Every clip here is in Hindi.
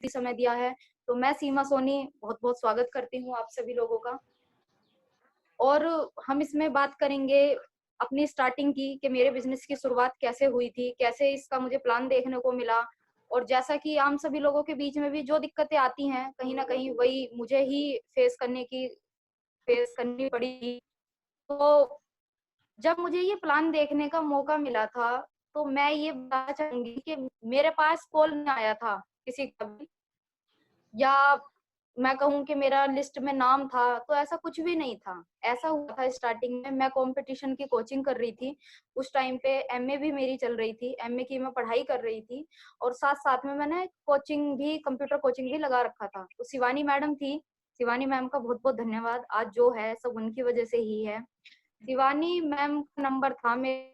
समय दिया है। तो मैं सीमा सोनी बहुत-बहुत स्वागत करती हूँ आप सभी लोगों का। और हम इसमें बात करेंगे अपनी स्टार्टिंग की कि मेरे बिज़नेस की शुरुआत कैसे हुई थी, कैसे इसका मुझे प्लान देखने को मिला और जैसा कि आम सभी लोगों के बीच में भी जो दिक्कतें आती हैं, कहीं न कहीं वही मुझे ही फेस करनी पड़ी। तो जब मुझे ये प्लान देखने का मौका मिला था, तो मैं ये बताना चाहूँगी कि मेरे पास कॉल नहीं आया था किसी का भी, या मैं कहूँ कि मेरा लिस्ट में नाम था, तो ऐसा कुछ भी नहीं था। ऐसा हुआ था स्टार्टिंग में, मैं कॉम्पिटिशन की कोचिंग कर रही थी। उस टाइम पे एमए भी मेरी चल रही थी, एमए की मैं पढ़ाई कर रही थी और साथ-साथ में मैंने कंप्यूटर कोचिंग भी लगा रखा था। तो शिवानी मैडम थी, शिवानी मैम का बहुत-बहुत धन्यवाद। आज जो है सब उनकी वजह से ही है। शिवानी मैम का नंबर था मेरे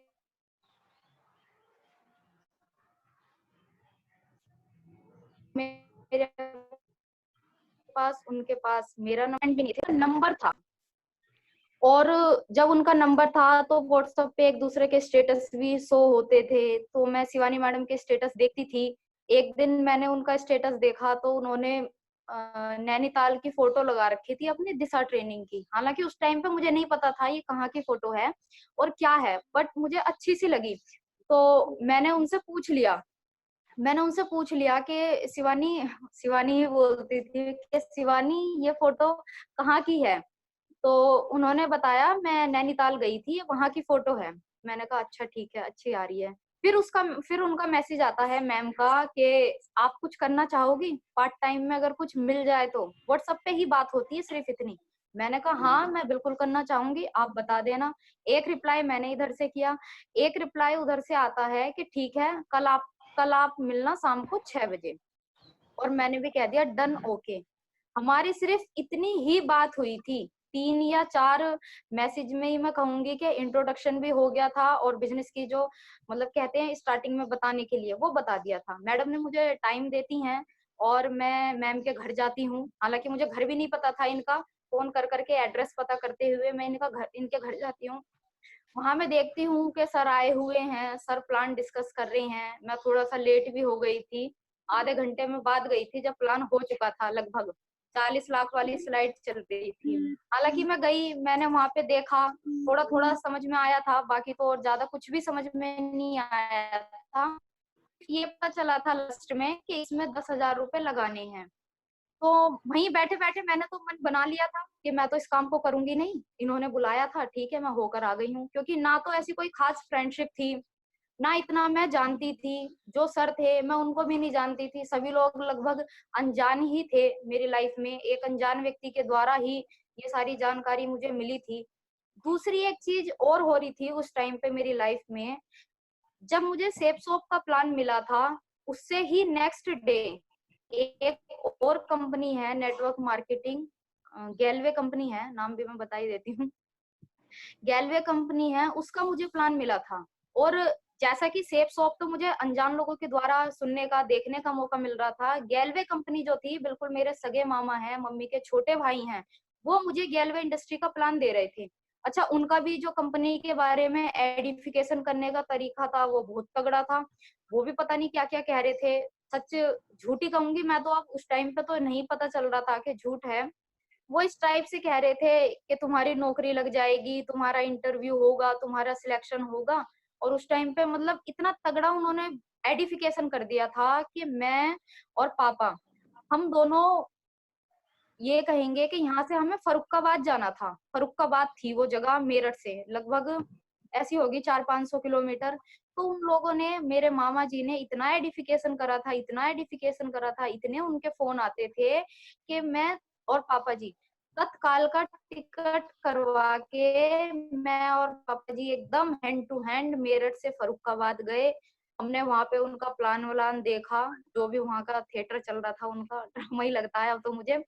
पास, उनके पास मेरा नंबर भी नहीं था, नंबर था। और जब उनका नंबर था तो व्हाट्सएप पे एक दूसरे के स्टेटस भी शो होते थे, तो मैं शिवानी मैडम के स्टेटस देखती थी। एक दिन मैंने उनका स्टेटस देखा तो उन्होंने नैनीताल की फोटो लगा रखी थी अपनी दिशा ट्रेनिंग की। हालाँकि उस टाइम पे मुझे नहीं पता था ये कहाँ की फोटो है और क्या है, बट मुझे अच्छी सी लगी। तो मैंने उनसे पूछ लिया कि शिवानी शिवानी ही बोलती थी कि शिवानी ये फोटो कहाँ की है? तो उन्होंने बताया मैं नैनीताल गई थी, वहाँ की फ़ोटो है। मैंने कहा अच्छा ठीक है, अच्छी आ रही है। फिर उनका मैसेज आता है मैम का कि आप कुछ करना चाहोगी? पार्ट टाइम में अगर कुछ मिल जाए तो? व्हाट्सएप पे ही बात होती है सिर्फ़ इतनी। मैंने कहा हाँ, मैं बिल्कुल करना चाहूँगी, आप बता देना। एक रिप्लाई मैंने इधर से किया, एक रिप्लाई उधर से आता है कि ठीक है, कल आप मिलना शाम को 6 बजे। और मैंने भी कह दिया डन ओके। हमारी सिर्फ इतनी ही बात हुई थी। 3 या 4 मैसेज में ही मैं कहूँगी कि इंट्रोडक्शन भी हो गया था और बिज़नेस की जो मतलब कहते हैं स्टार्टिंग में बताने के लिए, वो बता दिया था। मैडम ने मुझे टाइम देती हैं और मैं मैम के घर जाती हूँ। हालाँकि मुझे घर भी नहीं पता था इनका, फ़ोन कर के एड्रेस पता करते हुए मैं इनके घर जाती हूँ। वहाँ मैं देखती हूँ कि सर आए हुए हैं, सर प्लान डिस्कस कर रहे हैं। मैं थोड़ा-सा लेट भी हो गई थी। आधे घंटे में बाद गई थी जब प्लान हो चुका था लगभग। 40 लाख वाली स्लाइड चल रही थी। हालाँकि मैं गई, मैंने वहाँ पे देखा, थोड़ा-थोड़ा समझ में आया था, बाकी तो और ज़्यादा कुछ भी समझ में नहीं आया था। ये पता चला था लास्ट में कि इसमें 10,000 रुपए लगाने हैं। तो वहीं बैठे-बैठे मैंने तो मन बना लिया था कि मैं तो इस काम को करूँगी नहीं। इन्होंने बुलाया था, ठीक है, मैं होकर आ गई हूँ। क्योंकि ना तो ऐसी कोई ख़ास फ्रेंडशिप थी, ना इतना मैं जानती थी। जो सर थे, मैं उनको भी नहीं जानती थी। सभी लोग लगभग अनजान ही थे मेरी लाइफ़ में। एक अनजान व्यक्ति के द्वारा ही ये सारी जानकारी मुझे मिली थी। दूसरी एक चीज़ और हो रही थी उस टाइम पे मेरी लाइफ़ में, जब मुझे शेप शॉप का प्लान मिला था, उससे ही नेक्स्ट डे एक और कंपनी है नेटवर्क मार्केटिंग, गैलवे कंपनी है, नाम भी मैं बता ही देती हूँ। गैलवे कंपनी है, उसका मुझे प्लान मिला था और जैसा कि शेप शॉप तो मुझे अनजान लोगों के द्वारा सुनने का, देखने का मौका मिल रहा था। गैलवे कंपनी जो थी बिल्कुल मेरे सगे मामा हैं, मम्मी के छोटे भाई हैं, वो मुझे गैलवे इंडस्ट्री का प्लान दे रहे थे। अच्छा, उनका भी जो कंपनी के बारे में एडिफिकेशन करने का तरीका था, वो बहुत तगड़ा था। वो भी पता नहीं क्या-क्या कह रहे थे। सच झूठ ही कहूँगी मैं तो, अब उस टाइम पे तो नहीं पता चल रहा था कि झूठ है। वो इस टाइप से कह रहे थे कि तुम्हारी नौकरी लग जाएगी, तुम्हारा इंटरव्यू होगा, तुम्हारा सिलेक्शन होगा। और उस टाइम पे मतलब इतना तगड़ा उन्होंने एडिफिकेशन कर दिया था कि मैं और पापा, हम दोनों ये कहेंगे कि यहाँ से हमें फर्रुखाबाद जाना था। फर्रुखाबाद थी वो जगह मेरठ से, लगभग ऐसी होगी 400-500 किलोमीटर। तो उन लोगों ने, मेरे मामा जी ने इतना एडिफिकेशन करा था, इतना एडिफिकेशन करा था, इतने उनके फ़ोन आते थे कि मैं और पापा जी तत्काल का टिकट करवा के मैं और पापा जी एकदम हैंड टू हैंड मेरठ से फर्रुखाबाद गए। हमने वहाँ पे उनका प्लान-व्लान देखा, जो भी वहाँ का थिएटर चल रहा था उनका, ड्रामा ही लगता है अब तो मुझे।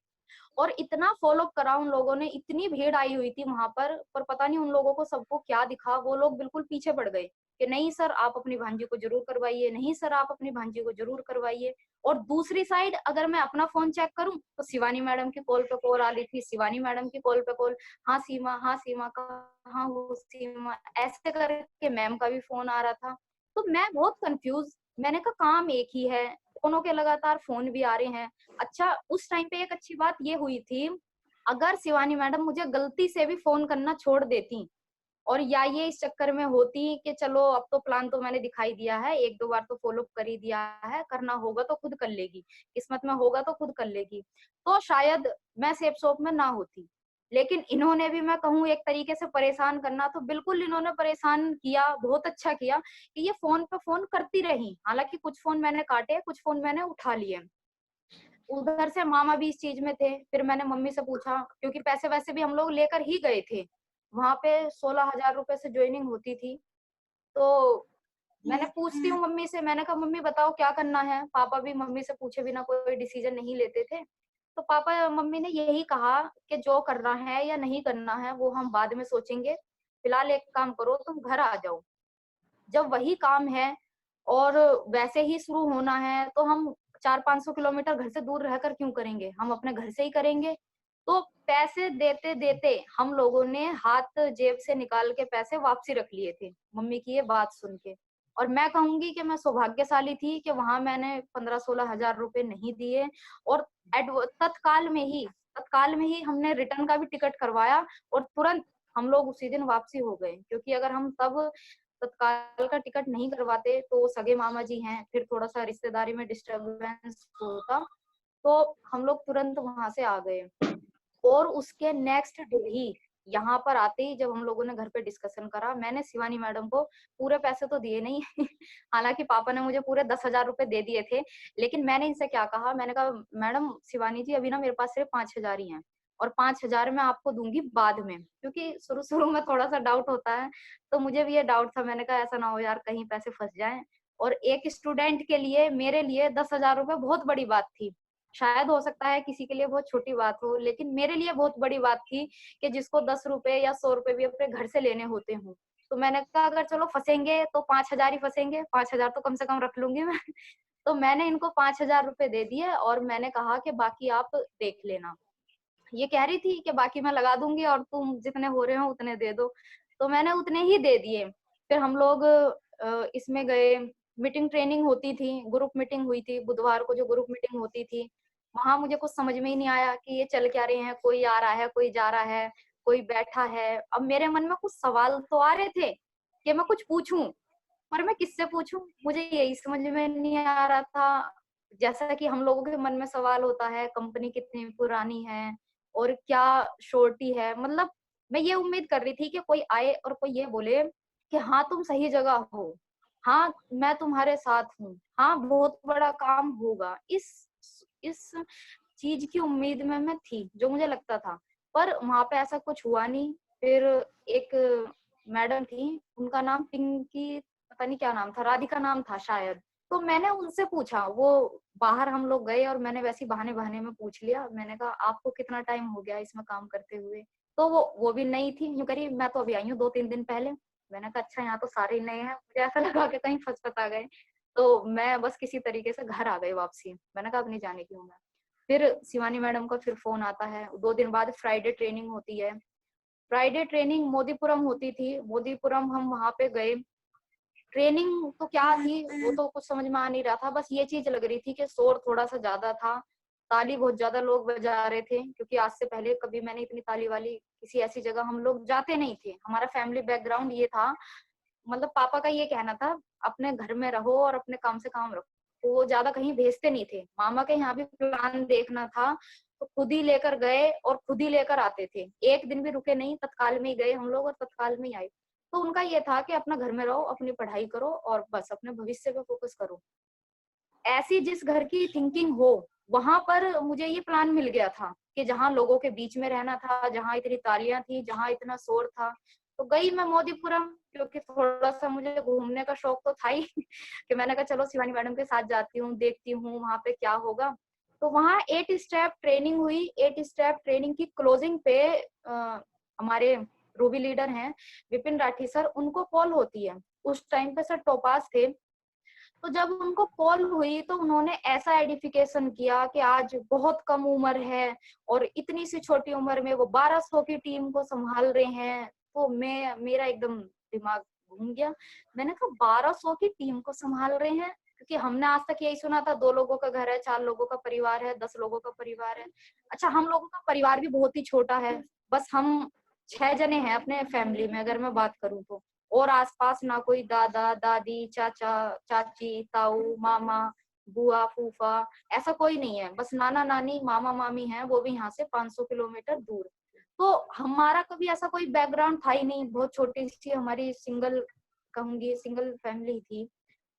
और इतना फ़ॉलो करा उन लोगों ने, इतनी भीड़ आई हुई थी वहाँ पर पता नहीं उन लोगों को सबको क्या दिखा, वो लोग बिल्कुल पीछे पड़ गए कि नहीं सर आप अपनी भांजी को ज़रूर करवाइए, नहीं सर आप अपनी भांजी को ज़रूर करवाइए। और दूसरी साइड अगर मैं अपना फ़ोन चेक करूँ, तो शिवानी मैडम की कॉल पे कॉल आ रही थी, शिवानी मैडम की कॉल पे कॉल, हाँ सीमा, कहाँ हो सीमा? ऐसे करके मैम का भी फ़ोन आ रहा था। तो मैं बहुत कन्फ्यूज़, मैंने कहा काम एक ही है, दोनों के लगातार फोन भी आ रहे हैं। अच्छा, उस टाइम पे एक अच्छी बात ये हुई थी, अगर शिवानी मैडम मुझे गलती से भी फोन करना छोड़ देती और या ये इस चक्कर में होती कि चलो अब तो प्लान तो मैंने दिखाई दिया है, एक दो बार तो फॉलो कर ही दिया है, करना होगा तो खुद कर लेगी, किस्मत में होगा तो खुद कर लेगी, तो शायद मैं सेफ शॉप में ना होती। लेकिन इन्होंने भी, मैं कहूँ एक तरीके से परेशान करना, तो बिल्कुल इन्होंने परेशान किया, बहुत अच्छा किया कि ये फोन पे फोन करती रही। हालांकि कुछ फोन मैंने काटे, कुछ फोन मैंने उठा लिए। उधर से मामा भी इस चीज में थे। फिर मैंने मम्मी से पूछा, क्योंकि पैसे वैसे भी हम लोग लेकर ही गए थे, वहां पे 16,000 रुपए से ज्वाइनिंग होती थी। तो मैंने पूछती हूँ मम्मी से, मैंने कहा मम्मी बताओ क्या करना है। पापा भी मम्मी से पूछे बिना कोई डिसीजन नहीं लेते थे। तो पापा मम्मी ने यही कहा कि जो करना है या नहीं करना है वो हम बाद में सोचेंगे, फिलहाल एक काम करो, तुम घर आ जाओ। जब वही काम है और वैसे ही शुरू होना है तो हम 400-500 किलोमीटर घर से दूर रहकर क्यों करेंगे, हम अपने घर से ही करेंगे। तो पैसे देते देते हम लोगों ने हाथ जेब से निकाल के पैसे वापसी रख लिए थे, मम्मी की ये बात सुन के। और मैं कहूंगी कि मैं सौभाग्यशाली थी कि वहां मैंने 15-16 हजार रुपए नहीं दिए, और तत्काल में ही हमने रिटर्न का भी टिकट करवाया, और तुरंत हम लोग उसी दिन वापसी हो गए। क्योंकि अगर हम तब तत्काल का टिकट नहीं करवाते तो सगे मामा जी हैं, फिर थोड़ा सा रिश्तेदारी में डिस्टरबेंस होता, तो हम लोग तुरंत वहां से आ गए। और उसके नेक्स्ट डे ही यहाँ पर आते ही जब हम लोगों ने घर पे डिस्कशन करा, मैंने शिवानी मैडम को पूरे पैसे तो दिए नहीं हालांकि पापा ने मुझे पूरे 10,000 रुपए दे दिए थे। लेकिन मैंने इनसे क्या कहा, मैंने कहा मैडम शिवानी जी, अभी ना मेरे पास सिर्फ 5,000 ही हैं, और 5,000 मैं आपको दूंगी बाद में, क्योंकि शुरू शुरू में थोड़ा सा डाउट होता है। तो मुझे भी ये डाउट था, मैंने कहा ऐसा ना हो यार कहीं पैसे फंस जाएं। और एक स्टूडेंट के लिए, मेरे लिए 10,000 रुपए बहुत बड़ी बात थी। शायद हो सकता है किसी के लिए बहुत छोटी बात हो, लेकिन मेरे लिए बहुत बड़ी बात थी कि जिसको 10 रुपए या 100 रुपए भी अपने घर से लेने होते हों। तो मैंने कहा अगर चलो फंसेंगे तो 5,000 ही फंसेंगे, 5,000 तो कम से कम रख लूंगी मैं तो मैंने इनको 5,000 रुपए दे दिए, और मैंने कहा कि बाकी आप देख लेना। ये कह रही थी कि बाकी मैं लगा दूंगी और तुम जितने हो रहे हो उतने दे दो, तो मैंने उतने ही दे दिए। फिर हम लोग इसमें गए, मीटिंग ट्रेनिंग होती थी, ग्रुप मीटिंग हुई थी बुधवार को, जो ग्रुप मीटिंग होती थी वहां मुझे कुछ समझ में ही नहीं आया कि ये चल क्या रहे हैं, कोई आ रहा है, कोई जा रहा है, कोई बैठा है। अब मेरे मन में कुछ सवाल तो आ रहे थे कि मैं कुछ पूछूं, पर मैं किससे पूछूं, मुझे यही समझ में नहीं आ रहा था। जैसा कि हम लोगों के मन में सवाल होता है, कंपनी कितनी पुरानी है और क्या शोर्टी है, मतलब मैं ये उम्मीद कर रही थी कि कोई आए और कोई ये बोले कि हाँ तुम सही जगह हो, हाँ मैं तुम्हारे साथ हूँ, हाँ बहुत बड़ा काम होगा। इस चीज की उम्मीद में मैं थी, जो मुझे लगता था, पर वहां पे ऐसा कुछ हुआ नहीं। फिर एक मैडम थी, उनका नाम पिंकी, पता नहीं क्या नाम था, राधिका नाम था शायद। तो मैंने उनसे पूछा, वो बाहर हम लोग गए और मैंने वैसे बहाने बहाने में पूछ लिया, मैंने कहा आपको कितना टाइम हो गया इसमें काम करते हुए। तो वो भी नई थी, यूं करी मैं तो अभी आई हूँ 2-3 दिन पहले। मैंने कहा अच्छा यहाँ तो सारे ही नए हैं, मुझे ऐसा लगा कि कहीं फंस फंस आ गए। तो मैं बस किसी तरीके से घर आ गई वापसी, मैंने कहा अब नहीं जाने की हूँ मैं। फिर शिवानी मैडम का फिर फोन आता है, 2 दिन बाद फ्राइडे ट्रेनिंग होती है। फ्राइडे ट्रेनिंग मोदीपुरम होती थी, मोदीपुरम हम वहां पे गए। ट्रेनिंग तो क्या थी वो तो कुछ समझ में आ नहीं रहा था, बस ये चीज लग रही थी कि शोर थोड़ा सा ज्यादा था, ताली बहुत ज्यादा लोग बजा रहे थे, क्योंकि आज से पहले कभी मैंने इतनी ताली वाली किसी ऐसी जगह हम लोग जाते नहीं थे। हमारा फैमिली बैकग्राउंड ये था, मतलब पापा का ये कहना था अपने घर में रहो और अपने काम से काम रखो, तो वो ज्यादा कहीं भेजते नहीं थे। मामा के यहाँ भी प्लान देखना था तो खुद ही लेकर गए और खुद ही लेकर आते थे, एक दिन भी रुके नहीं, तत्काल में ही गए हम लोग और तत्काल में ही आए। तो उनका ये था कि अपना घर में रहो, अपनी पढ़ाई करो और बस अपने भविष्य पे फोकस करो। ऐसी जिस घर की थिंकिंग हो, वहां पर मुझे ये प्लान मिल गया था कि जहाँ लोगों के बीच में रहना था, जहाँ इतनी तालियां थी, जहाँ इतना शोर था। तो गई मैं मोदीपुरम, क्योंकि थोड़ा सा मुझे घूमने का शौक तो था ही कि मैंने कहा चलो शिवानी मैडम के साथ जाती हूँ, देखती हूँ वहां पे क्या होगा। तो वहाँ 8 स्टेप ट्रेनिंग हुई। 8 स्टेप ट्रेनिंग की क्लोजिंग पे हमारे रूबी लीडर हैं विपिन राठी सर, उनको कॉल होती है। उस टाइम पे सर टोपास थे। तो जब उनको कॉल हुई तो उन्होंने ऐसा एडिफिकेशन किया कि आज बहुत कम उम्र है और इतनी सी छोटी उम्र में वो 1200 की टीम को संभाल रहे हैं। तो मेरा एकदम दिमाग घूम गया। मैंने कहा 1200 की टीम को संभाल रहे हैं, क्योंकि हमने आज तक यही सुना था 2 लोगों का घर है, 4 लोगों का परिवार है, 10 लोगों का परिवार है। अच्छा, हम लोगों का परिवार भी बहुत ही छोटा है, बस हम 6 जने हैं अपने फैमिली में अगर मैं बात करूँ तो। और आस-पास ना कोई दादा, दादी, चाचा, चाची, ताऊ, मामा, बुआ, फूफा, ऐसा कोई नहीं है। बस नाना-नानी, मामा-मामी हैं, वो भी यहाँ से 500 किलोमीटर दूर। तो हमारा कभी ऐसा कोई बैकग्राउंड था ही नहीं, बहुत छोटी-सी हमारी सिंगल फैमिली थी।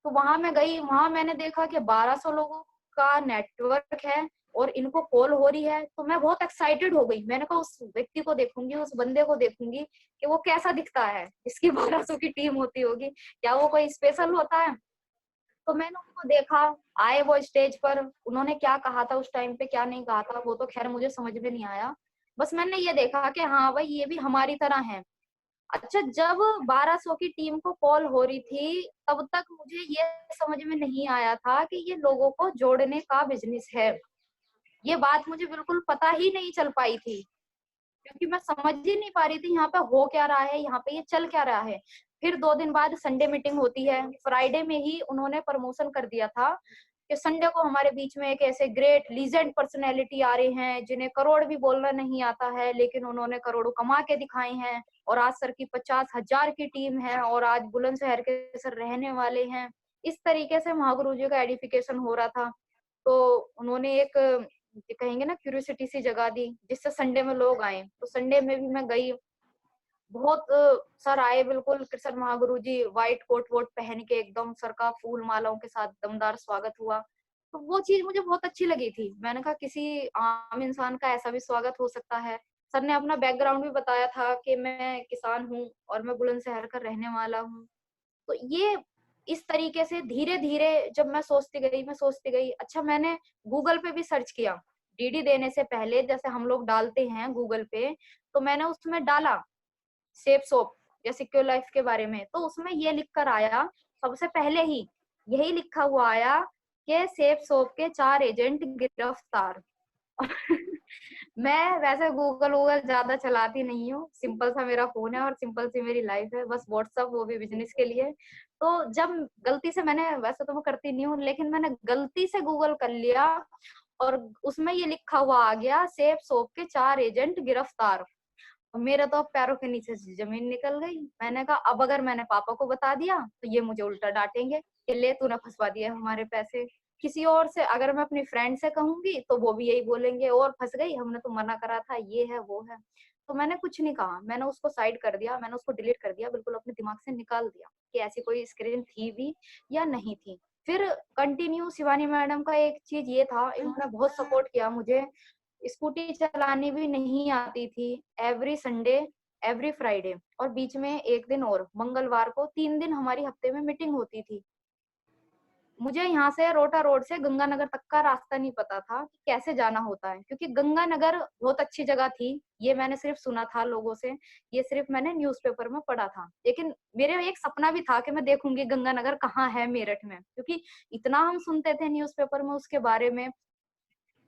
तो वहां मैं गई, वहां मैंने देखा कि 1200 लोगों का नेटवर्क है और इनको कॉल हो रही है, तो मैं बहुत एक्साइटेड हो गई। मैंने कहा उस व्यक्ति को देखूंगी, उस बंदे को देखूंगी कि वो कैसा दिखता है, इसकी 1200 की टीम होती होगी, क्या वो कोई स्पेशल होता है। तो मैंने उनको देखा, आए वो स्टेज पर, उन्होंने क्या कहा था उस टाइम पे, क्या नहीं कहा था, वो तो खैर मुझे समझ में नहीं आया। बस मैंने ये देखा कि हाँ भाई, ये भी हमारी तरह है। अच्छा, जब 1200 की टीम को कॉल हो रही थी, तब तक मुझे ये समझ में नहीं आया था कि ये लोगों को जोड़ने का बिजनेस है। ये बात मुझे बिल्कुल पता ही नहीं चल पाई थी, क्योंकि मैं समझ ही नहीं पा रही थी यहाँ पे हो क्या रहा है, यहाँ पे ये चल क्या रहा है। फिर 2 दिन बाद संडे मीटिंग होती है। फ्राइडे में ही उन्होंने प्रमोशन कर दिया था कि संडे को हमारे बीच में एक ऐसे ग्रेट लीजेंड पर्सनैलिटी आ रहे हैं जिन्हें करोड़ भी बोलना नहीं आता है, लेकिन उन्होंने करोड़ों कमा के दिखाए हैं। और आज सर की 50,000 की टीम है और आज बुलंदशहर के सर रहने वाले हैं। इस तरीके से महागुरु जी का एडिफिकेशन हो रहा था। तो उन्होंने एक कहेंगे ना क्यूरियोसिटी सी जगा दी, जिससे संडे में लोग आए। तो संडे में भी मैं गई, बहुत सर आए, बिल्कुल कृष्ण महागुरु जी व्हाइट कोट वोट पहन के, एकदम सर का फूल मालाओं के साथ दमदार स्वागत हुआ। तो वो चीज मुझे बहुत अच्छी लगी थी। मैंने कहा किसी आम इंसान का ऐसा भी स्वागत हो सकता है। सर ने अपना बैकग्राउंड भी बताया था कि मैं किसान हूँ और मैं बुलंदशहर का रहने वाला हूँ। तो ये इस तरीके से धीरे धीरे जब मैं सोचती गई। अच्छा, मैंने गूगल पे भी सर्च किया डीडी देने से पहले, जैसे हम लोग डालते हैं गूगल पे, तो मैंने उसमें डाला सेफ सोप या सिक्योर लाइफ के बारे में, तो उसमें ये लिख कर आया, सबसे पहले ही यही लिखा हुआ आया कि सेफ सोप के 4 एजेंट गिरफ्तार। मैं वैसे गूगल वूगल ज्यादा चलाती नहीं हूँ, सिंपल सा मेरा फोन है और सिंपल सी मेरी लाइफ है, बस व्हाट्सअप, वो भी बिजनेस के लिए। तो जब गलती से मैंने, वैसे तो मैं करती नहीं हूँ, लेकिन मैंने गलती से गूगल कर लिया और उसमें ये लिखा हुआ आ गया सेफ सोप के 4 एजेंट गिरफ्तार। मेरे तो पैरों के नीचे से जमीन निकल गई। मैंने कहा अब अगर मैंने पापा को बता दिया तो ये मुझे उल्टा डांटेंगे कि ले तूने फंसवा दिया हमारे पैसे। किसी और से अगर मैं अपनी फ्रेंड से कहूंगी तो वो भी यही बोलेंगे, और फंस गई, हमने तो मना करा था, ये है वो है। तो मैंने कुछ नहीं कहा, मैंने उसको साइड कर दिया, मैंने उसको डिलीट कर दिया, बिल्कुल अपने दिमाग से निकाल दिया कि ऐसी कोई स्क्रीन थी भी या नहीं थी। फिर कंटिन्यू शिवानी मैडम का एक चीज ये था, इन्होंने बहुत सपोर्ट किया मुझे। स्कूटी चलानी भी नहीं आती थी। एवरी संडे, एवरी फ्राइडे और बीच में एक दिन और मंगलवार को, 3 दिन हमारी हफ्ते में मीटिंग होती थी। मुझे यहाँ से रोटा रोड से गंगानगर तक का रास्ता नहीं पता था कि कैसे जाना होता है, क्योंकि गंगानगर बहुत अच्छी जगह थी, ये मैंने सिर्फ सुना था लोगों से, ये सिर्फ मैंने न्यूज़पेपर में पढ़ा था। लेकिन मेरे एक सपना भी था कि मैं देखूंगी गंगानगर कहाँ है मेरठ में, क्योंकि इतना हम सुनते थे न्यूज़पेपर में उसके बारे में।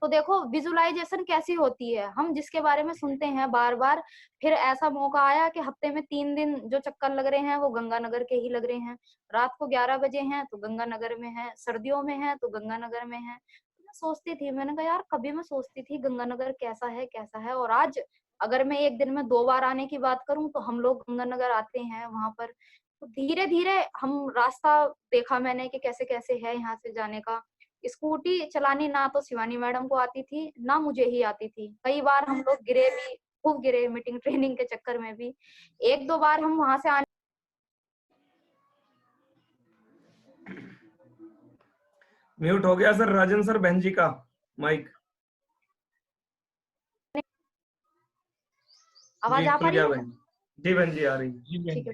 तो देखो विजुअलाइजेशन कैसी होती है, हम जिसके बारे में सुनते हैं बार बार, फिर ऐसा मौका आया कि हफ्ते में 3 दिन जो चक्कर लग रहे हैं वो गंगानगर के ही लग रहे हैं। रात को 11 बजे हैं तो गंगानगर में है, सर्दियों में है तो गंगानगर में है। तो मैं सोचती थी, मैंने कहा यार कभी मैं सोचती थी गंगानगर कैसा है कैसा है, और आज अगर मैं एक दिन में 2 बार आने की बात करूं तो हम लोग गंगानगर आते हैं वहां पर। तो धीरे धीरे हम रास्ता देखा मैंने कि कैसे कैसे है यहाँ से जाने का। स्कूटी चलानी ना तो शिवानी मैडम को आती थी, ना मुझे ही आती थी। कई बार हम लोग गिरे भी, खूब गिरे मीटिंग ट्रेनिंग के चक्कर में भी। 1-2 बार हम वहां से आने, म्यूट हो गया सर राजन सर बहन जी का माइक। आवाज आ पा रही है? बहन जी, बहन जी आ रही ठीक है।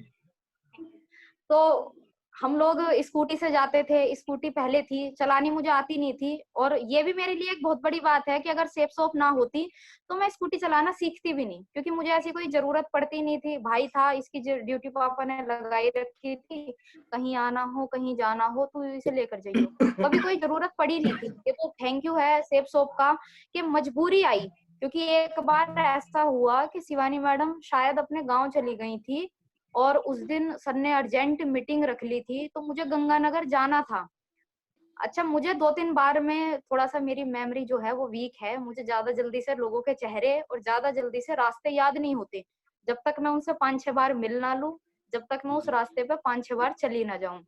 तो हम लोग स्कूटी से जाते थे, स्कूटी पहले थी, चलानी मुझे आती नहीं थी, और ये भी मेरे लिए एक बहुत बड़ी बात है कि अगर सेफ सोप ना होती तो मैं स्कूटी चलाना सीखती भी नहीं, क्योंकि मुझे ऐसी कोई जरूरत पड़ती नहीं थी। भाई था, इसकी ड्यूटी पापा ने लगाई रखी थी, कहीं आना हो कहीं जाना हो तो इसे लेकर जाइयो, कभी कोई जरूरत पड़ी नहीं थी। ये तो थैंक यू है सेफ सोप का कि मजबूरी आई। क्योंकि एक बार ऐसा हुआ कि शिवानी मैडम शायद अपने गाँव चली गई थी और उस दिन सर ने अर्जेंट मीटिंग रख ली थी, तो मुझे गंगानगर जाना था। अच्छा, मुझे 2-3 बार में थोड़ा-सा मेरी मेमोरी जो है वो वीक है। मुझे ज़्यादा जल्दी से लोगों के चेहरे और ज़्यादा जल्दी से रास्ते याद नहीं होते। जब तक मैं उनसे 5-6 बार मिल ना लूँ, जब तक मैं उस रास्ते पे 5-6 बार चली ना जाऊँ।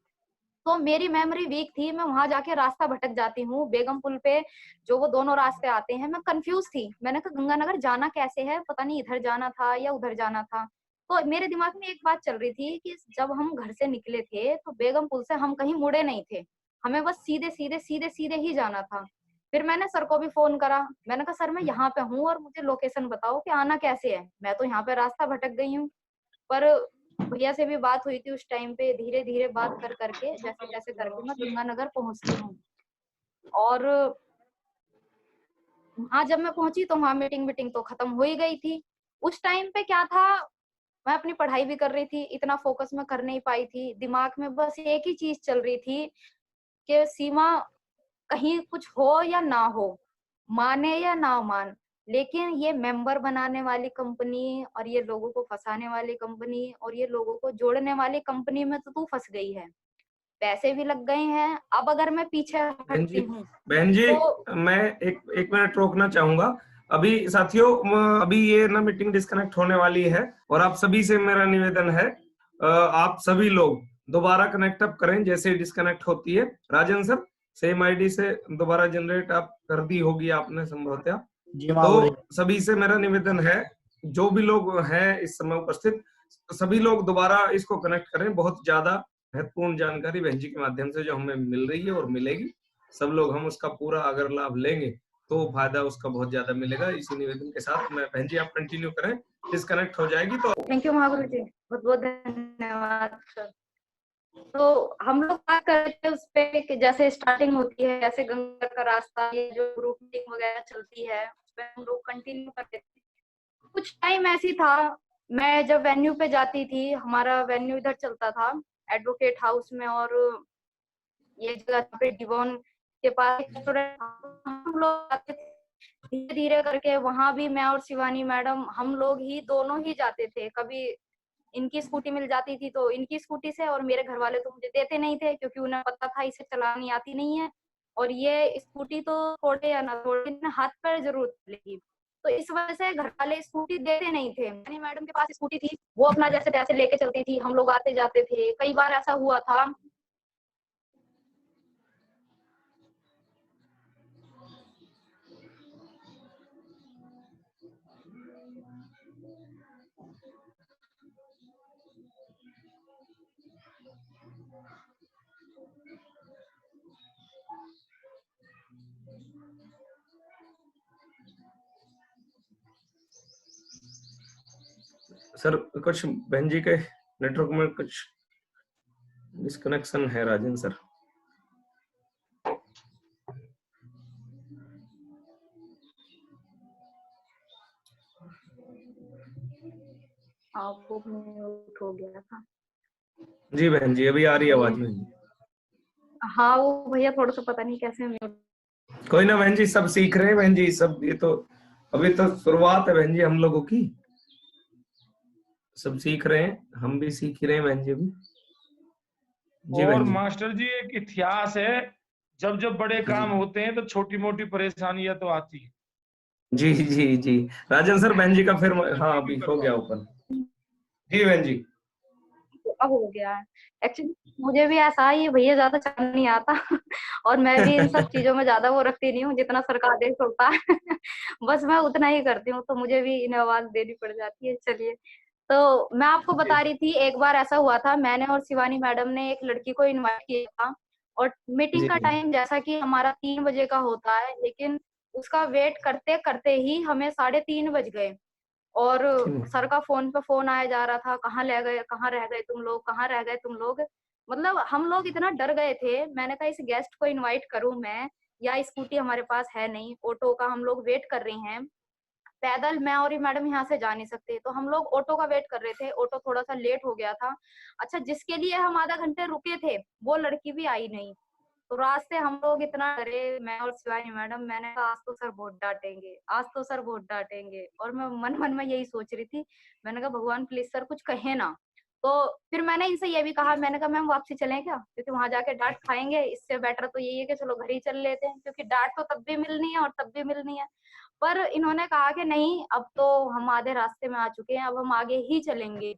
तो मेरी मेमोरी वीक थी, मैं वहाँ जाके रास्ता भटक जाती हूँ। बेगम पुल पे जो वो दोनों रास्ते आते हैं, मैं कन्फ्यूज़ थी। मैंने कहा गंगानगर जाना कैसे है? पता नहीं इधर जाना था या उधर जाना था। तो मेरे दिमाग में एक बात चल रही थी कि जब हम घर से निकले थे, तो बेगम पुल से हम कहीं मुड़े नहीं थे। हमें बस सीधे-सीधे, सीधे-सीधे ही जाना था। फिर मैंने सर को भी फ़ोन करा। मैंने कहा सर मैं यहाँ पे हूँ और मुझे लोकेशन बताओ कि आना कैसे है? मैं तो यहाँ पे रास्ता भटक गई हूँ। पर भैया से भी बात हुई थी उस टाइम पे, धीरे-धीरे बात कर करके जैसे-तैसे करके मैं गंगानगर पहुँचती हूँ। और वहाँ जब मैं पहुँची तो वहाँ मीटिंग-वीटिंग तो खत्म हो ही गई थी। उस टाइम पे क्या था, मैं अपनी पढ़ाई भी कर रही थी, इतना फ़ोकस मैं कर नहीं पाई थी। दिमाग में बस एक ही चीज़ चल रही थी कि सीमा कहीं कुछ हो या ना हो, माने या ना मान, लेकिन ये मेंबर बनाने वाली कंपनी और ये लोगों को फँसाने वाली कंपनी और ये लोगों को जोड़ने वाली कंपनी में तो तू फँस गई है। पैसे भी लग गए हैं, अब अगर मैं पीछे बहन हटती जी, हूँ, बहन जी, तो मैं एक एक मिनट रोकना चाहूंगा। अभी साथियों, अभी ये ना मीटिंग डिस्कनेक्ट होने वाली है और आप सभी से मेरा निवेदन है, आप सभी लोग दोबारा कनेक्ट अप करें जैसे डिस्कनेक्ट होती है। राजन सर, सेम आईडी से दोबारा जनरेट आप कर दी होगी आपने संभवतः। जी माँ तो बोलिए। सभी से मेरा निवेदन है, जो भी लोग हैं इस समय उपस्थित, सभी लोग दोबारा इसको कनेक्ट करें। बहुत ज्यादा महत्वपूर्ण जानकारी बहन जी के माध्यम से जो हमें मिल रही है और मिलेगी, सब लोग हम उसका पूरा अगर लाभ लेंगे तो फायदा उसका बहुत ज्यादा मिलेगा। इसी निवेदन के साथ मैं, बहन जी आप कंटिन्यू करें, डिस्कनेक्ट हो जाएगी तो। थैंक यू महागुरु जी, बहुत-बहुत धन्यवाद सर। तो हम लोग बात कर रहे थे उस पे कि जैसे स्टार्टिंग होती है, जैसे गंगा का रास्ता, ये जो ग्रुप मीटिंग वगैरह चलती है, उसपे हम लोग कंटिन्यू करते थे। कुछ टाइम ऐसी था, मैं जब वेन्यू पे जाती थी, हमारा वेन्यू इधर चलता था, एडवोकेट हाउस में, और ये जगह पे डिवॉन के पास एक रेस्टोरेंट था, हम लोग जाते थे। धीरे-धीरे करके वहाँ भी मैं और शिवानी मैडम हम लोग ही दोनों ही जाते थे। कभी इनकी स्कूटी मिल जाती थी तो इनकी स्कूटी से, और मेरे घर वाले तो मुझे देते नहीं थे क्योंकि उन्हें पता था इसे चलानी आती नहीं है, और ये स्कूटी तो छोड़े या ना छोड़े, इन्हें हाथ पैर जरूर चलेगी। तो इस वजह से घर वाले स्कूटी देते नहीं थे। यानी मैडम के पास स्कूटी थी, वो अपना जैसे तैसे लेके चलती थी, हम लोग आते जाते थे। कई बार ऐसा हुआ था, सर कुछ बहन जी के नेटवर्क में कुछ डिस्कनेक्शन है राजन सर। वो म्यूट हो गया था। जी बहन जी, अभी आ रही है आवाज चलिए, बहन जी। हाँ वो भैया थोड़ा सा पता नहीं कैसे म्यूट। कोई ना बहन जी, सब सीख रहे हैं बहन जी, सब ये तो अभी तो शुरुआत है बहन जी हम लोगों की। सब सीख रहे हैं, हम भी सीख ही रहे हैं बहन जी अभी। जी और बहन जी। मास्टर जी एक इतिहास है, जब जब बड़े काम जी होते हैं तो छोटी मोटी परेशानियां तो आती है। जी जी जी। राजन सर, बहन जी का फिर, हाँ कंटिन्यू अभी हो करवाओ। गया ओपन। जी बहन जी। तो अब हो गया है। एक्चुअली मुझे भी ऐसा है, ये भैया ज्यादा चलाना नहीं आता और मैं भी इन सब चीजों में ज्यादा वो रखती नहीं हूँ जितना सरकार आदेश होता है बस मैं उतना ही करती हूँ, तो मुझे भी इन्हें आवाज देनी पड़ जाती है। चलिए, तो मैं आपको बता रही थी, एक बार ऐसा हुआ था, मैंने और शिवानी मैडम ने एक लड़की को इनवाइट किया था, और मीटिंग जी का टाइम जैसा कि हमारा 3 बजे का होता है, लेकिन उसका वेट करते करते ही हमें 3:30 बज गए। और सर का फोन पे फोन आया जा रहा था, कहाँ ले गए, कहाँ रह गए तुम लोग, कहाँ रह गए तुम लोग। मतलब हम लोग इतना डर गए थे। मैंने कहा इस गेस्ट को इनवाइट करूं मैं, या स्कूटी हमारे पास है नहीं, ऑटो का हम लोग वेट कर रहे हैं, पैदल मैं और ये मैडम यहाँ से जा नहीं सकते, तो हम लोग ऑटो का वेट कर रहे थे। ऑटो थोड़ा सा लेट हो गया था। अच्छा, जिसके लिए हम आधा घंटे रुके थे वो लड़की भी आई नहीं। तो रास्ते हम लोग इतना डरे, मैं और शिवानी मैडम, मैंने कहा आज तो सर बहुत डांटेंगे, आज तो सर बहुत डांटेंगे, और मैं मन मन में यही सोच रही थी। मैंने कहा भगवान प्लीज सर कुछ कहे ना। तो फिर मैंने इनसे ये भी कहा, मैंने कहा मैम वापसी चलें क्या, क्योंकि वहां जाके डांट खाएंगे, इससे बेटर तो यही है कि चलो घर ही चल लेते हैं, क्योंकि डांट तो तब भी मिलनी है और तब भी मिलनी है। पर इन्होंने कहा कि नहीं, अब तो हम आधे रास्ते में आ चुके हैं, अब हम आगे ही चलेंगे।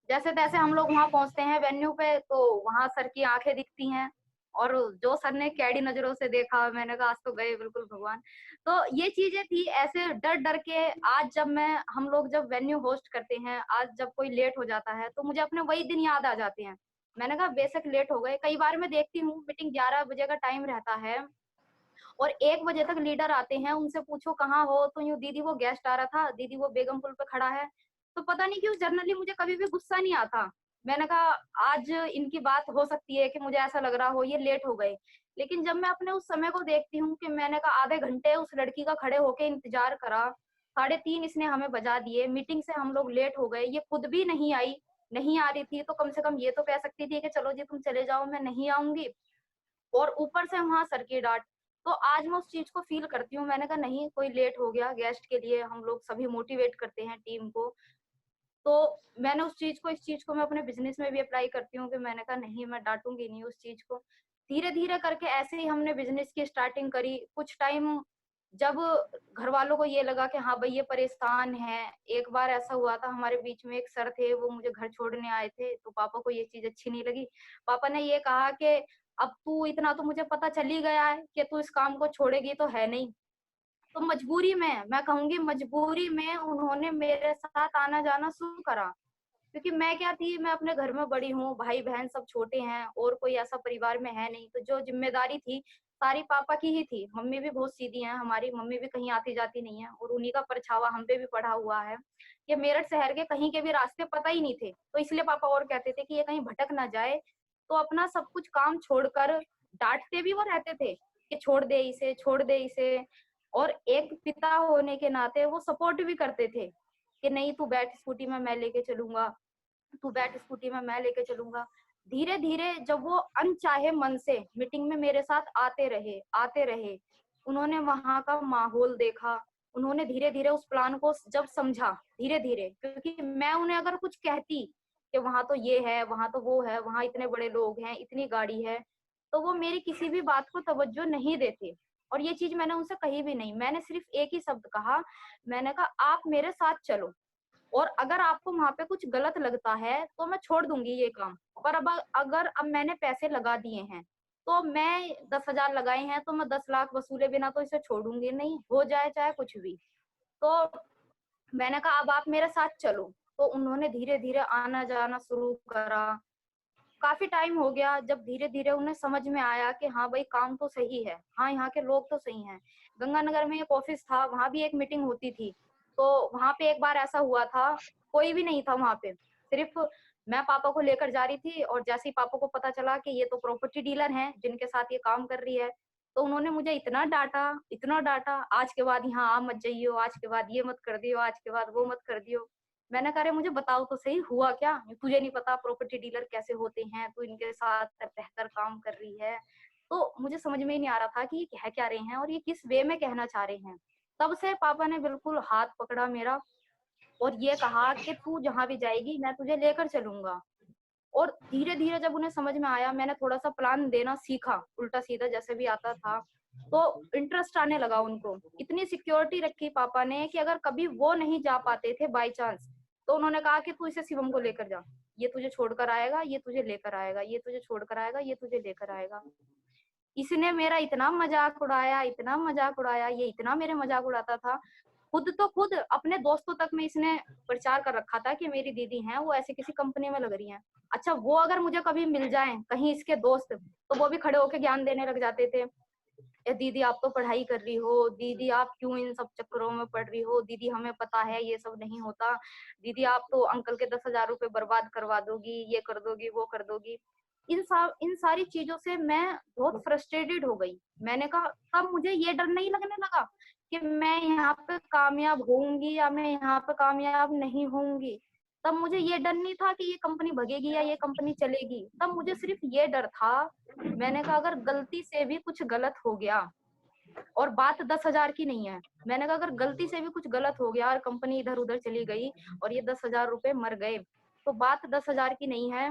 जैसे तैसे हम लोग वहां पहुंचते हैं वेन्यू पे, तो वहां सर की आंखें दिखती हैं, और जो सर ने कैडी नजरों से देखा, मैंने कहा आज तो गए बिल्कुल भगवान। तो ये चीजें थी, ऐसे डर डर के। आज जब हम लोग जब वेन्यू होस्ट करते हैं, आज जब कोई लेट हो जाता है, तो मुझे अपने वही दिन याद आ जाते हैं। मैंने कहा बेशक लेट हो गए, कई बार मैं देखती हूँ मीटिंग 11 बजे का टाइम रहता है और 1 बजे तक लीडर आते हैं, उनसे पूछो कहाँ हो, तो यूँ दीदी वो गेस्ट आ रहा था, दीदी वो बेगम पुल पे खड़ा है। तो पता नहीं क्यों जनरली मुझे कभी भी गुस्सा नहीं आता। मैंने कहा आज इनकी बात हो सकती है कि मुझे ऐसा लग रहा हो ये लेट हो गए, लेकिन जब मैं अपने उस समय को देखती हूँ कि मैंने कहा आधे घंटे उस लड़की का खड़े होके इंतजार करा, 3:30 इसने हमें बजा दिए, मीटिंग से हम लोग लेट हो गए, ये खुद भी नहीं आई। नहीं आ रही थी तो कम से कम ये तो कह सकती थी कि चलो जी तुम चले जाओ, मैं नहीं आऊंगी, और ऊपर से वहां सर की डांट। तो आज मैं उस चीज को फील करती हूँ। मैंने कहा नहीं, कोई लेट हो गया गेस्ट के लिए, हम लोग सभी मोटिवेट करते हैं टीम को। तो मैंने उस चीज को, इस चीज को मैं अपने बिजनेस में भी अप्लाई करती हूँ कि मैंने कहा नहीं, मैं डांटूंगी नहीं उस चीज को। धीरे धीरे करके ऐसे ही हमने बिजनेस की स्टार्टिंग करी। कुछ टाइम जब घर वालों को ये लगा कि हाँ भाई ये परेशान है, एक बार ऐसा हुआ था हमारे बीच में, एक सर थे वो मुझे घर छोड़ने आए थे, तो पापा को ये चीज अच्छी नहीं लगी। पापा ने ये कहा कि अब तू इतना तो मुझे पता चल ही गया है कि तू इस काम को छोड़ेगी तो है नहीं। तो मजबूरी में, मैं कहूंगी मजबूरी में, उन्होंने मेरे साथ आना जाना शुरू करा, क्योंकि मैं क्या थी, मैं अपने घर में बड़ी हूँ, भाई बहन सब छोटे हैं और कोई ऐसा परिवार में है नहीं, तो जो जिम्मेदारी थी सारी पापा की ही थी। मम्मी भी बहुत सीधी हैं, हमारी मम्मी भी कहीं आती जाती नहीं है, और उन्हीं का परछावा हम पे भी पड़ा हुआ है। ये मेरठ शहर के कहीं के भी रास्ते पता ही नहीं थे, तो इसलिए पापा और कहते थे कि ये कहीं भटक ना जाए, तो अपना सब कुछ काम छोड़कर, डांटते भी वो रहते थे कि छोड़ दे इसे, छोड़ दे इसे, और एक पिता होने के नाते वो सपोर्ट भी करते थे कि नहीं तू बैठ स्कूटी में, मैं लेके चलूंगा, तू बैठ स्कूटी में, मैं लेके चलूंगा। धीरे धीरे जब वो अनचाहे मन से मीटिंग में मेरे साथ आते रहे, उन्होंने वहां का माहौल देखा, उन्होंने धीरे धीरे उस प्लान को जब समझा, धीरे धीरे, क्योंकि मैं उन्हें अगर कुछ कहती कि वहां तो ये है, वहां तो वो है, वहां इतने बड़े लोग हैं, इतनी गाड़ी है, तो वो मेरी किसी भी बात को तवज्जो नहीं देते। और ये चीज मैंने उनसे कही भी नहीं, मैंने सिर्फ एक ही शब्द कहा, मैंने कहा आप मेरे साथ चलो, और अगर आपको वहां पे कुछ गलत लगता है तो मैं छोड़ दूंगी ये काम, पर अब मैंने पैसे लगा दिए हैं, तो मैं 10,000 लगाए हैं, तो मैं 10 लाख वसूले बिना तो इसे छोड़ूंगी नहीं, हो जाए चाहे कुछ भी। तो मैंने कहा अब आप मेरे साथ चलो। तो उन्होंने धीरे धीरे आना जाना शुरू करा। काफी टाइम हो गया, जब धीरे धीरे उन्हें समझ में आया कि हाँ भाई काम तो सही है, हाँ यहाँ के लोग तो सही हैं। गंगानगर में एक ऑफिस था, वहां भी एक मीटिंग होती थी, तो वहां पे एक बार ऐसा हुआ था, कोई भी नहीं था वहां पे, सिर्फ मैं पापा को लेकर जा रही थी, और जैसे ही पापा को पता चला कि ये तो प्रॉपर्टी डीलर हैं जिनके साथ ये काम कर रही है, तो उन्होंने मुझे इतना डांटा, इतना डांटा, आज के बाद यहाँ आ मत जाइयो, आज के बाद ये मत कर दियो, आज के बाद वो मत कर दियो। मैंने कहा मुझे बताओ तो सही हुआ क्या, तुझे नहीं पता प्रॉपर्टी डीलर कैसे होते हैं, तू इनके साथ रहकर काम कर रही है। तो मुझे समझ में ही नहीं आ रहा था कि ये कह क्या रहे हैं और ये किस वे में कहना चाह रहे हैं। तब से पापा ने बिल्कुल हाथ पकड़ा मेरा और ये कहा कि तू जहां भी जाएगी मैं तुझे लेकर चलूंगा। और धीरे धीरे जब उन्हें समझ में आया, मैंने थोड़ा सा प्लान देना सीखा, उल्टा सीधा जैसे भी आता था, तो इंटरेस्ट आने लगा उनको। इतनी सिक्योरिटी रखी पापा ने कि अगर कभी वो नहीं जा पाते थे बाय चांस, तो उन्होंने कहा कि तू इसे शिवम को लेकर जा, ये तुझे छोड़कर आएगा, ये तुझे लेकर आएगा, ये तुझे छोड़कर आएगा, ये तुझे लेकर आएगा। इसने मेरा इतना मजाक उड़ाया, इतना मजाक उड़ाया, ये इतना मेरे मजाक उड़ाता था। खुद अपने दोस्तों तक में इसने प्रचार कर रखा था कि मेरी दीदी हैं वो ऐसी किसी कंपनी में लग रही हैं। अच्छा, वो अगर मुझे कभी मिल जाएं कहीं इसके दोस्त, तो वो भी खड़े होके ज्ञान देने लग जाते थे। ए दीदी आप तो पढ़ाई कर रही हो, दीदी आप क्यों इन सब चक्करों में पड़ रही हो, दीदी हमें पता है ये सब नहीं होता, दीदी आप तो अंकल के 10,000 रुपए बर्बाद करवा दोगी, ये कर दोगी, वो कर दोगी। इन सारी चीजों से मैं बहुत फ्रस्ट्रेटेड हो गई। मैंने कहा तब मुझे ये डर नहीं लगने लगा कि मैं यहाँ पे कामयाब होऊंगी या मैं यहाँ पे कामयाब नहीं होऊंगी। तब मुझे ये डर नहीं था कि ये कंपनी भगेगी या ये कंपनी चलेगी, तब मुझे सिर्फ ये डर था। मैंने कहा अगर गलती से भी कुछ गलत हो गया, और बात 10,000 की नहीं है, मैंने कहा अगर गलती से भी कुछ गलत हो गया और कंपनी इधर उधर चली गई और ये 10,000 रुपए मर गए, तो बात 10,000 की नहीं है,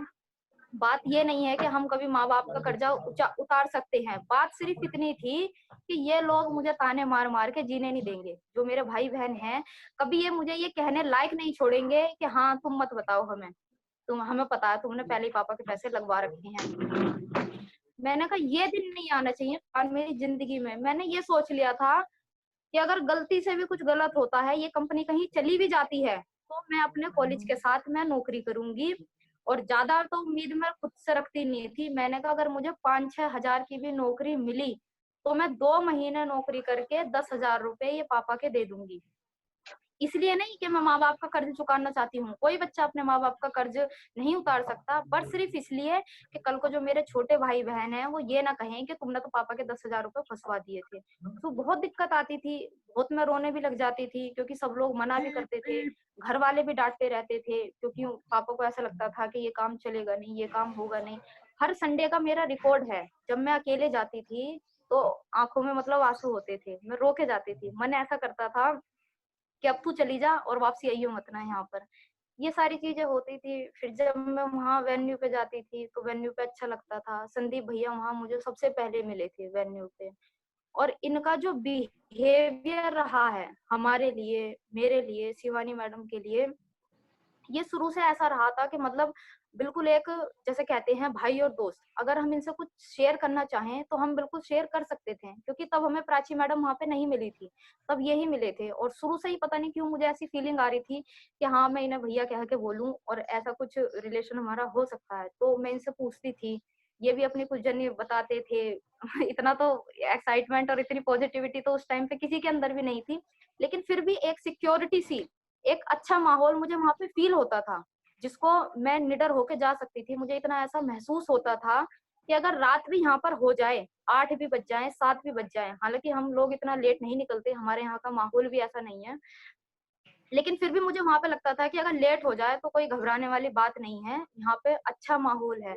बात ये नहीं है कि हम कभी माँ बाप का कर्जा उतार सकते हैं। बात सिर्फ इतनी थी कि ये लोग मुझे ताने मार मार के जीने नहीं देंगे। जो मेरे भाई बहन हैं, कभी ये मुझे ये कहने लायक नहीं छोड़ेंगे कि हाँ तुम मत बताओ हमें, हमें पता है तुमने पहले ही पापा के पैसे लगवा रखे हैं। मैंने कहा ये दिन नहीं आना चाहिए मेरी जिंदगी में। मैंने ये सोच लिया था कि अगर गलती से भी कुछ गलत होता है, ये कंपनी कहीं चली भी जाती है, तो मैं अपने कॉलेज के साथ मैं नौकरी करूंगी। और ज्यादा तो उम्मीद मैं खुद से रखती नहीं थी। मैंने कहा अगर मुझे 5-6 हजार की भी नौकरी मिली तो मैं 2 महीने नौकरी करके 10,000 रुपए ये पापा के दे दूंगी। इसलिए नहीं कि मैं माँ बाप का कर्ज चुकाना चाहती हूँ, कोई बच्चा अपने माँ बाप का कर्ज नहीं उतार सकता, पर सिर्फ इसलिए कि कल को जो मेरे छोटे भाई बहन हैं वो ये ना कहें कि तुमने तो पापा के 10,000 रुपए फंसवा दिए थे। तो बहुत दिक्कत आती थी, बहुत मैं रोने भी लग जाती थी, क्योंकि सब लोग मना भी करते थे, घर वाले भी डांटते रहते थे, क्योंकि पापा को ऐसा लगता था कि ये काम चलेगा नहीं, ये काम होगा नहीं। हर संडे का मेरा रिकॉर्ड है, जब मैं अकेले जाती थी तो आंखों में मतलब आंसू होते थे, मैं रो के जाती थी। मन ऐसा करता था कि अब तू चली जा और वापसी आइयो मत ना यहाँ पर। ये सारी चीजें होती थी। फिर जब मैं वहाँ वेन्यू पे जाती थी तो वेन्यू पे अच्छा लगता था। संदीप भैया वहाँ मुझे सबसे पहले मिले थे वेन्यू पे, और इनका जो बिहेवियर रहा है हमारे लिए, मेरे लिए, शिवानी मैडम के लिए, ये शुरू से ऐसा रहा था कि मतलब बिल्कुल एक, जैसे कहते हैं भाई और दोस्त, अगर हम इनसे कुछ शेयर करना चाहें तो हम बिल्कुल शेयर कर सकते थे, क्योंकि तब हमें प्राची मैडम वहां पे नहीं मिली थी, तब यही मिले थे। और शुरू से ही पता नहीं क्यों मुझे ऐसी फीलिंग आ रही थी कि हाँ मैं इन्हें भैया कह के बोलूं और ऐसा कुछ रिलेशन हमारा हो सकता है। तो मैं इनसे पूछती थी, ये भी अपनी कुछ जर्नी बताते थे। इतना तो एक्साइटमेंट और इतनी पॉजिटिविटी तो उस टाइम पे किसी के अंदर भी नहीं थी, लेकिन फिर भी एक सिक्योरिटी सी, एक अच्छा माहौल मुझे वहां पे फील होता था, जिसको मैं निडर होके जा सकती थी। मुझे इतना ऐसा महसूस होता था कि अगर रात भी यहाँ पर हो जाए, 8 भी बज जाए, 7 भी बज जाए, हालांकि हम लोग इतना लेट नहीं निकलते, हमारे यहाँ का माहौल भी ऐसा नहीं है, लेकिन फिर भी मुझे वहां पे लगता था कि अगर लेट हो जाए तो कोई घबराने वाली बात नहीं है, यहाँ पे अच्छा माहौल है।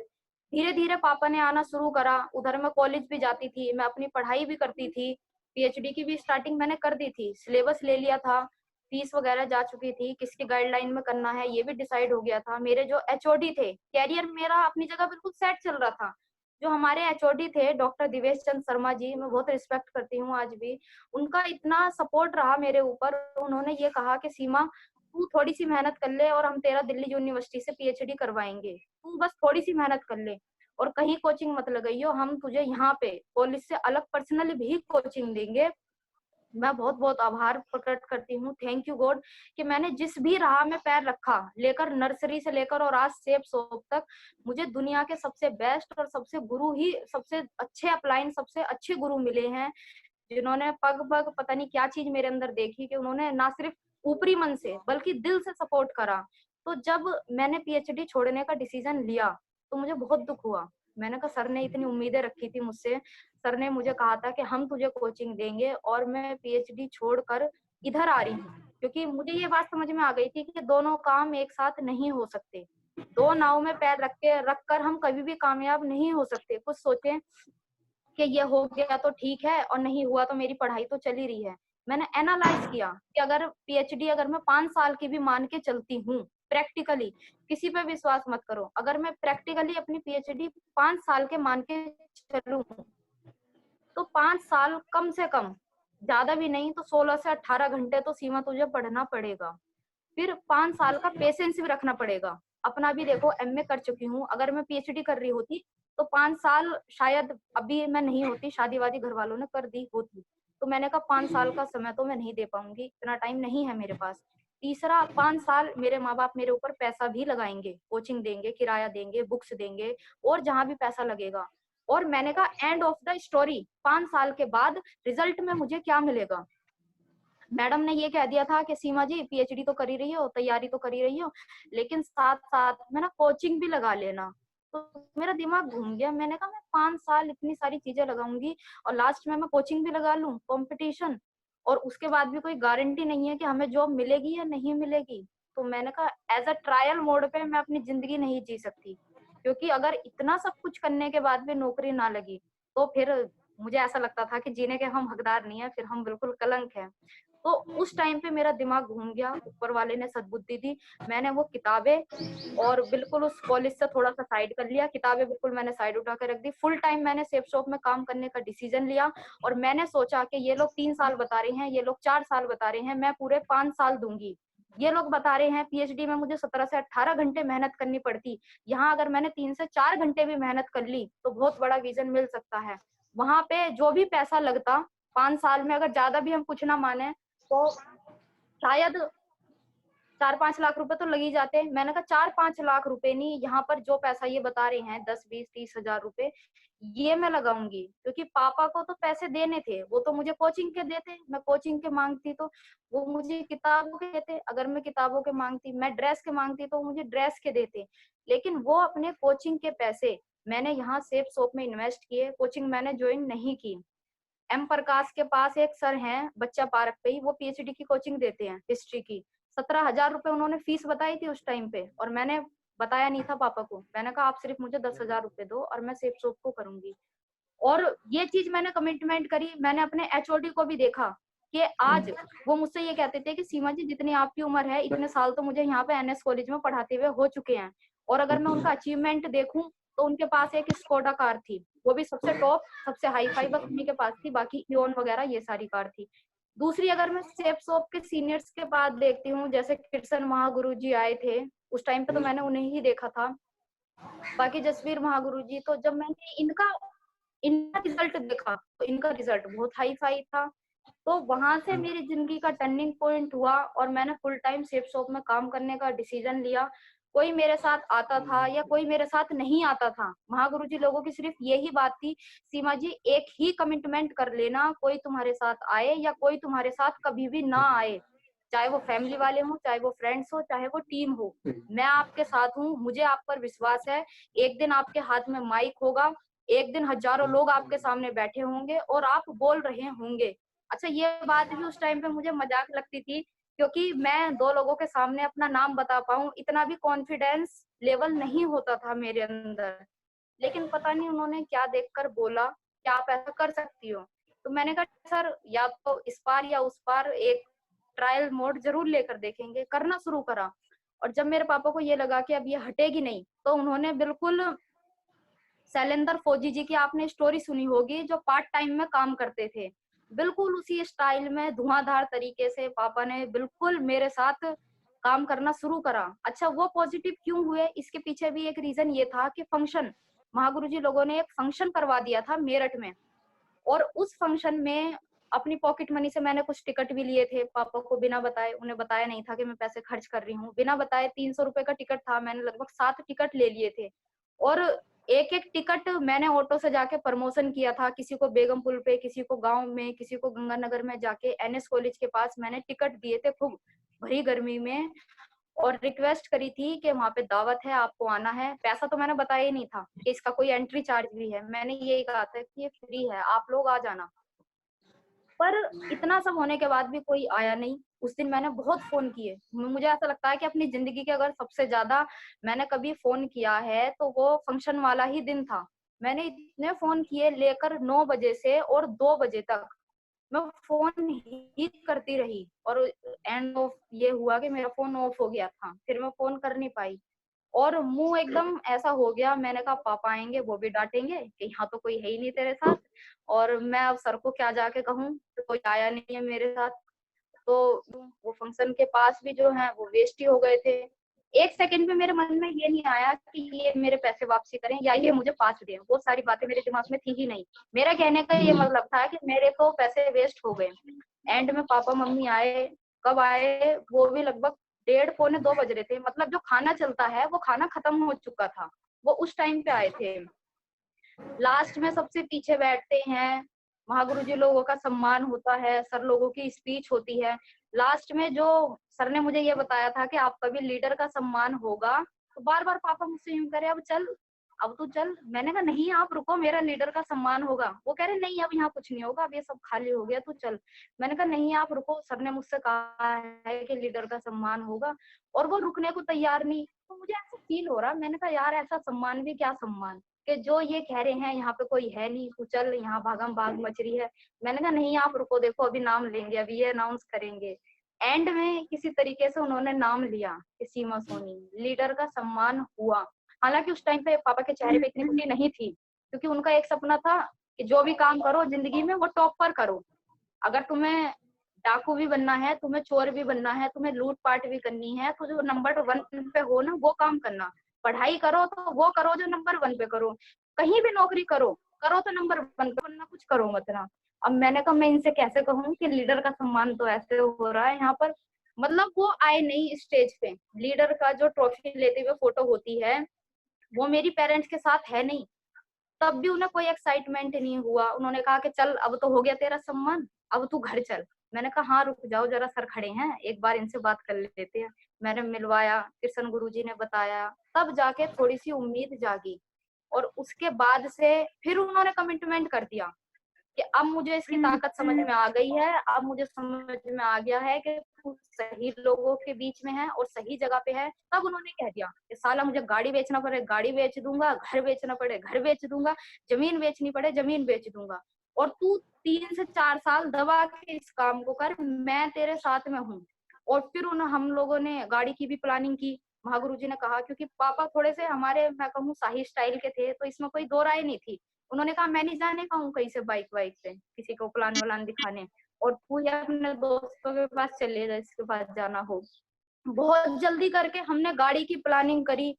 धीरे धीरे पापा ने आना शुरू करा, उधर मैं कॉलेज भी जाती थी, मैं अपनी पढ़ाई भी करती थी, पीएचडी की भी स्टार्टिंग मैंने कर दी थी, सिलेबस ले लिया था, फीस वगैरह जा चुकी थी, किसकी गाइडलाइन में करना है ये भी डिसाइड हो गया था। मेरे जो एचओडी थे, कैरियर मेरा अपनी जगह बिल्कुल सेट चल रहा था। जो हमारे एचओडी थे डॉक्टर दिवेश चंद शर्मा जी, मैं बहुत रिस्पेक्ट करती हूँ आज भी, उनका इतना सपोर्ट रहा मेरे ऊपर। उन्होंने ये कहा कि सीमा तू थोड़ी सी मेहनत कर ले और हम तेरा दिल्ली यूनिवर्सिटी से पीएचडी करवाएंगे, तू बस थोड़ी सी मेहनत कर ले और कहीं कोचिंग मत लगाइयो, हम तुझे यहाँ पे कॉलेज से अलग पर्सनली भी कोचिंग देंगे। मैं बहुत बहुत आभार प्रकट करती हूँ, थैंक यू गॉड, कि मैंने जिस भी राह में पैर रखा, लेकर नर्सरी से लेकर और आज सेफ शॉप तक, मुझे दुनिया के सबसे बेस्ट और सबसे गुरु ही, सबसे अच्छे अपलाइन, सबसे अच्छे गुरु मिले हैं, जिन्होंने पग पग पता नहीं क्या चीज मेरे अंदर देखी कि उन्होंने ना सिर्फ ऊपरी मन से बल्कि दिल से सपोर्ट करा। तो जब मैंने पीएचडी छोड़ने का डिसीजन लिया तो मुझे बहुत दुख हुआ। मैंने कहा सर ने इतनी उम्मीदें रखी थी मुझसे, सर ने मुझे कहा था कि हम तुझे कोचिंग देंगे, और मैं पीएचडी छोड़कर इधर आ रही हूँ, क्योंकि मुझे ये बात समझ में आ गई थी कि दोनों काम एक साथ नहीं हो सकते, दो नाव में पैर रखकर हम कभी भी कामयाब नहीं हो सकते। कुछ सोचे कि ये हो गया तो ठीक है और नहीं हुआ तो मेरी पढ़ाई तो चली रही है। मैंने एनालाइज किया कि अगर पीएचडी अगर मैं 5 साल की भी मान के चलती हूँ प्रैक्टिकली, किसी पे विश्वास मत करो, अगर मैं प्रैक्टिकली अपनी पीएचडी 5 साल के मान के चलूं तो 5 साल कम से कम, ज्यादा भी नहीं तो 16 से 18 घंटे तो सीमा तुझे पढ़ना पड़ेगा। फिर 5 साल का पेशेंस भी रखना पड़ेगा। अपना भी देखो, एमए कर चुकी हूँ, अगर मैं पीएचडी कर रही होती तो 5 साल शायद अभी मैं नहीं होती, शादी वादी घर वालों ने कर दी होती। तो मैंने कहा 5 साल का समय तो मैं नहीं दे पाऊंगी, इतना टाइम नहीं है मेरे पास। तीसरा, 5 साल मेरे माँ बाप मेरे ऊपर पैसा भी लगाएंगे, कोचिंग देंगे, किराया देंगे, बुक्स देंगे, और जहां भी पैसा लगेगा। और मैंने कहा एंड ऑफ द स्टोरी, 5 साल के बाद रिजल्ट में मुझे क्या मिलेगा। मैडम ने ये कह दिया था कि सीमा जी पीएचडी तो कर ही रही हो, तैयारी तो कर ही रही हो, लेकिन साथ साथ में ना कोचिंग भी लगा लेना। तो मेरा दिमाग घूम गया, मैंने कहा मैं 5 साल इतनी सारी चीजें लगाऊंगी और लास्ट में मैं कोचिंग भी लगा लूं, कंपटीशन, और उसके बाद भी कोई गारंटी नहीं है कि हमें जॉब मिलेगी या नहीं मिलेगी। तो मैंने कहा एज अ ट्रायल मोड पे मैं अपनी जिंदगी नहीं जी सकती, क्योंकि अगर इतना सब कुछ करने के बाद भी नौकरी ना लगी तो फिर मुझे ऐसा लगता था कि जीने के हम हकदार नहीं है, फिर हम बिल्कुल कलंक है। तो उस टाइम पे मेरा दिमाग घूम गया, ऊपर वाले ने सद्बुद्धि दी। मैंने वो किताबें और बिल्कुल उस कॉलेज से थोड़ा सा साइड कर लिया, किताबें बिल्कुल मैंने साइड उठा के रख दी। फुल टाइम मैंने सेफ शॉप में काम करने का डिसीजन लिया और मैंने सोचा कि ये लोग 3 साल बता रहे हैं, ये लोग 4 साल बता रहे हैं, मैं पूरे 5 साल दूंगी। ये लोग बता रहे हैं पीएचडी में मुझे 17 से 18 घंटे मेहनत करनी पड़ती, यहाँ अगर मैंने 3 से 4 घंटे भी मेहनत कर ली तो बहुत बड़ा विजन मिल सकता है। वहां पे जो भी पैसा लगता 5 साल में, अगर ज्यादा भी हम कुछ ना माने तो शायद 4-5 लाख रुपए तो लग ही जाते। मैंने कहा 4-5 लाख रुपए नहीं, यहाँ पर जो पैसा ये बता रहे हैं 10-20-30 हजार रुपए, ये मैं लगाऊंगी। क्योंकि पापा को तो पैसे देने थे, वो तो मुझे कोचिंग के देते, मैं कोचिंग के मांगती तो वो मुझे किताबों के देते, अगर मैं किताबों के मांगती, मैं ड्रेस के मांगती तो मुझे ड्रेस के देते। लेकिन वो अपने कोचिंग के पैसे मैंने यहाँ सेफ शॉप में इन्वेस्ट किए, कोचिंग मैंने ज्वाइन नहीं की। एम प्रकाश के पास एक सर हैं बच्चा पार्क पे ही, वो पीएचडी की कोचिंग देते हैं हिस्ट्री की। 17 हजार रुपए उन्होंने फीस बताई थी उस टाइम पे, और मैंने बताया नहीं था पापा को। मैंने कहा आप सिर्फ मुझे 10 हजार रुपए दो और मैं सेफ शॉप को करूंगी। और ये चीज मैंने कमिटमेंट करी। मैंने अपने एचओडी को भी देखा कि आज वो मुझसे ये कहते थे कि सीमा जी जितनी आपकी उम्र है, इतने साल तो मुझे यहाँ पे एनएस कॉलेज में पढ़ाते हुए हो चुके हैं, और अगर मैं उनका अचीवमेंट देखूं तो उनके पास एक स्कोडा कार थी, वो भी सबसे टॉप, सबसे हाई फाई, बस उन्हीं के पास थी, बाकी इओन वगैरह ये सारी कार थी। दूसरी अगर मैं सेफ शॉप के सीनियर्स के बाद देखती हूँ, जैसे किरसन महागुरु जी आए थे, उस टाइम पे तो मैंने उन्हें ही देखा था। बाकी जसवीर महागुरु जी, तो जब मैंने इनका रिजल्ट देखा तो इनका रिजल्ट बहुत हाई फाई था। तो वहां से मेरी जिंदगी का टर्निंग पॉइंट हुआ और मैंने फुल टाइम सेफ शॉप में काम करने का डिसीजन लिया। कोई मेरे साथ आता था या कोई मेरे साथ नहीं आता था, महागुरु जी लोगों की सिर्फ यही बात थी, सीमा जी एक ही कमिटमेंट कर लेना, कोई तुम्हारे साथ आए या कोई तुम्हारे साथ कभी भी ना आए, चाहे वो फैमिली वाले हो, चाहे वो फ्रेंड्स हो, चाहे वो टीम हो, मैं आपके साथ हूँ, मुझे आप पर विश्वास है। एक दिन आपके हाथ में माइक होगा, एक दिन हजारों लोग आपके सामने बैठे होंगे और आप बोल रहे होंगे। अच्छा, ये बात भी उस टाइम पे मुझे मजाक लगती थी, क्योंकि मैं 2 लोगों के सामने अपना नाम बता पाऊं, इतना भी कॉन्फिडेंस लेवल नहीं होता था मेरे अंदर। लेकिन पता नहीं उन्होंने क्या देखकर बोला कि आप ऐसा कर सकती हो। तो मैंने कहा सर या तो इस पार या उस पार एक ट्रायल मोड जरूर लेकर देखेंगे, करना शुरू करा। और जब मेरे पापा को ये लगा कि अब ये हटेगी नहीं, तो उन्होंने बिल्कुल शैलेंद्र फौजी जी की आपने स्टोरी सुनी होगी, जो पार्ट टाइम में काम करते थे, बिल्कुल उसी स्टाइल में धुआंधार तरीके से पापा ने बिल्कुल मेरे साथ काम करना शुरू करा। अच्छा, वो पॉजिटिव क्यों हुए, इसके पीछे भी एक रीजन ये था कि फंक्शन, महागुरु जी लोगों ने एक फंक्शन करवा दिया था मेरठ में, और उस फंक्शन में अपनी पॉकेट मनी से मैंने कुछ टिकट भी लिए थे पापा को बिना बताए, उन्हें बताया नहीं था कि मैं पैसे खर्च कर रही हूँ, बिना बताए 300 रुपए का टिकट था, मैंने लगभग 7 टिकट ले लिए थे। और एक एक टिकट मैंने ऑटो से जाके प्रमोशन किया था, किसी को बेगमपुर पे, किसी को गांव में, किसी को गंगानगर में जाके एनएस कॉलेज के पास मैंने टिकट दिए थे खूब भरी गर्मी में, और रिक्वेस्ट करी थी कि वहां पे दावत है, आपको आना है। पैसा तो मैंने बताया ही नहीं था कि इसका कोई एंट्री चार्ज भी है, मैंने यही कहा था कि ये फ्री है, आप लोग आ जाना। पर इतना सब होने के बाद भी कोई आया नहीं। उस दिन मैंने बहुत फोन किए, मुझे ऐसा लगता है कि अपनी जिंदगी के अगर सबसे ज्यादा मैंने कभी फोन किया है तो वो फंक्शन वाला ही दिन था। मैंने इतने फोन किए, लेकर 9 बजे से और 2 बजे तक मैं फोन ही करती रही, और एंड ऑफ ये हुआ कि मेरा फोन ऑफ हो गया था, फिर मैं फोन कर नहीं पाई। और मुंह एकदम ऐसा हो गया, मैंने कहा पापा आएंगे वो भी डांटेंगे कि यहाँ तो कोई है ही नहीं तेरे साथ, और मैं अब सर को क्या जाके कहूँ, तो कोई आया नहीं है मेरे साथ। तो वो फंक्शन के पास भी जो है वो वेस्ट ही हो गए थे। एक सेकंड में मेरे मन में ये नहीं आया कि ये मेरे पैसे वापसी करें या ये मुझे पास दें, वो सारी बातें मेरे दिमाग में थी ही नहीं। मेरा कहने का ये मतलब था कि मेरे तो पैसे वेस्ट हो गए। एंड में पापा मम्मी आए, कब आए, वो भी लगभग 1:30-2 बज रहे थे, मतलब जो खाना चलता है वो खाना खत्म हो चुका था, वो उस टाइम पे आए थे। लास्ट में सबसे पीछे बैठते हैं, महागुरु जी लोगों का सम्मान होता है, सर लोगों की स्पीच होती है। लास्ट में जो सर ने मुझे ये बताया था कि आपका भी लीडर का सम्मान होगा, तो बार बार पापा मुझसे यूं करे अब चल, अब तू चल। मैंने कहा नहीं आप रुको, मेरा लीडर का सम्मान होगा। वो कह रहे नहीं अब यहाँ कुछ नहीं होगा, अब ये सब खाली हो गया, तू चल। मैंने कहा नहीं आप रुको, सर ने मुझसे कहा है कि लीडर का सम्मान होगा, और वो रुकने को तैयार नहीं। तो मुझे ऐसा फील हो रहा, मैंने कहा यार ऐसा सम्मान भी क्या सम्मान, कि जो ये कह रहे हैं यहाँ पे कोई है नहीं, तू चल, यहाँ भागम भाग मच रही है। मैंने कहा नहीं आप रुको, देखो अभी नाम लेंगे, अभी ये अनाउंस करेंगे। एंड में किसी तरीके से उन्होंने नाम लिया कि सीमा सोनी, लीडर का सम्मान हुआ। हालांकि उस टाइम पे पापा के चेहरे पे इतनी खुशी नहीं थी, क्योंकि उनका एक सपना था कि जो भी काम करो जिंदगी में वो टॉप पर करो। अगर तुम्हें डाकू भी बनना है, तुम्हें चोर भी बनना है, तुम्हें लूट पाट भी करनी है, तो जो नंबर 1 पे हो ना वो काम करना। पढ़ाई करो तो वो करो जो नंबर 1 पे करो, कहीं भी नौकरी करो, करो तो नंबर 1 पे, वरना कुछ करो मत ना। अब मैंने कहा मैं इनसे कैसे कहूँ कि लीडर का सम्मान तो ऐसे हो रहा है यहाँ पर। मतलब वो आए नहीं स्टेज पे, लीडर का जो ट्रॉफी लेते हुए फोटो होती है वो मेरी पेरेंट्स के साथ है नहीं, तब भी उन्हें कोई एक्साइटमेंट नहीं हुआ। उन्होंने कहा कि चल अब तो हो गया तेरा सम्मान, अब तू घर चल। मैंने कहा हाँ रुक जाओ जरा, सर खड़े हैं, एक बार इनसे बात कर लेते हैं। मैंने मिलवाया, कृष्ण गुरुजी ने बताया, तब जाके थोड़ी सी उम्मीद जागी। और उसके बाद से फिर उन्होंने कमिटमेंट कर दिया कि अब मुझे इसकी ताकत समझ में आ गई है, अब मुझे समझ में आ गया है कि तू सही लोगों के बीच में है और सही जगह पे है। तब उन्होंने कह दिया कि साला मुझे गाड़ी बेचना पड़े गाड़ी बेच दूंगा, घर बेचना पड़े घर बेच दूंगा, जमीन बेचनी पड़े जमीन बेच दूंगा, और तू 3 से 4 साल दबा के इस काम को कर, मैं तेरे साथ में हूँ। और फिर हम लोगों ने गाड़ी की भी प्लानिंग की। महागुरु जी ने कहा, क्योंकि पापा थोड़े से हमारे, मैं कहूँ, शाही स्टाइल के थे, तो इसमें कोई दो राय नहीं थी। उन्होंने कहा मैं नहीं जाने का हूँ कहीं से बाइक वाइक पे किसी को प्लान व्लान दिखाने, और तू या अपने दोस्तों के पास चले जा, इसके पास जाना हो। बहुत जल्दी करके हमने गाड़ी की प्लानिंग करी,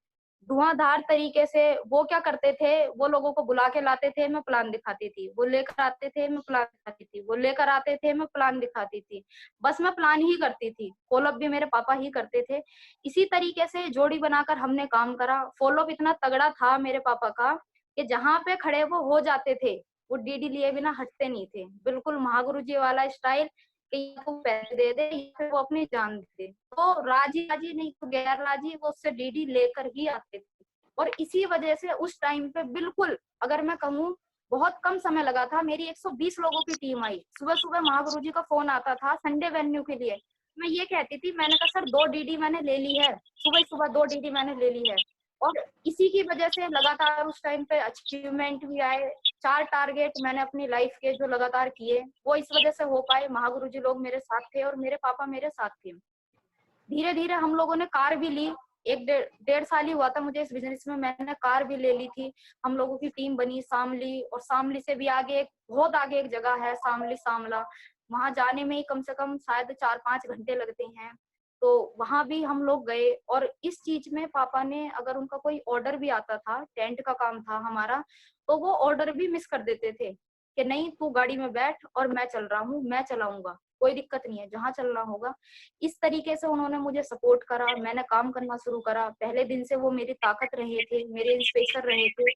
धुआंधार तरीके से। वो क्या करते थे, वो लोगों को बुला के लाते थे, मैं प्लान दिखाती थी, वो लेकर आते थे, मैं प्लान दिखाती थी, वो लेकर आते थे, मैं प्लान दिखाती थी। बस मैं प्लान ही करती थी, फॉलोअप भी मेरे पापा ही करते थे। इसी तरीके से जोड़ी बनाकर हमने काम करा। फॉलोअप इतना तगड़ा था मेरे पापा का कि जहां पे खड़े वो हो जाते थे, वो डीडी लिए बिना हटते नहीं थे। बिल्कुल महागुरु जी वाला स्टाइल कि तू पैसे दे दे या फिर वो अपनी जान दे दे, तो राजी राजी नहीं तो गैर राजी वो उससे डीडी लेकर ही आते थे। और इसी वजह से उस टाइम पे बिल्कुल, अगर मैं कहूँ, बहुत कम समय लगा था, मेरी 120 लोगों की टीम आई। सुबह सुबह महागुरु जी का फोन आता था संडे वेन्यू के लिए। मैं ये कहती थी, मैंने कहा सर 2 डीडी मैंने ले ली है, सुबह सुबह 2 डीडी मैंने ले ली है। और इसी की वजह से लगातार उस टाइम पे अचीवमेंट भी आए। 4 टारगेट मैंने अपनी लाइफ के जो लगातार किए वो इस वजह से हो पाए, महागुरु जी लोग मेरे साथ थे और मेरे पापा मेरे साथ थे। धीरे धीरे हम लोगों ने कार भी ली, 1 डेढ़ साल ही हुआ था मुझे इस बिजनेस में, मैंने कार भी ले ली थी। हम लोगों की टीम बनी शामली, और शामली से भी आगे बहुत आगे एक जगह है शामली शामला, वहां जाने में ही कम से कम शायद 4-5 घंटे लगते हैं। तो वहां भी हम लोग गए। और इस चीज में पापा ने, अगर उनका कोई ऑर्डर भी आता था, टेंट का काम था हमारा, तो वो ऑर्डर भी मिस कर देते थे कि नहीं तू गाड़ी में बैठ और मैं चल रहा हूँ, मैं चलाऊंगा, कोई दिक्कत नहीं है, जहां चलना होगा। इस तरीके से उन्होंने मुझे सपोर्ट करा, मैंने काम करना शुरू करा। पहले दिन से वो मेरी ताकत रहे थे, मेरे इंस्पिरेशन रहे थे।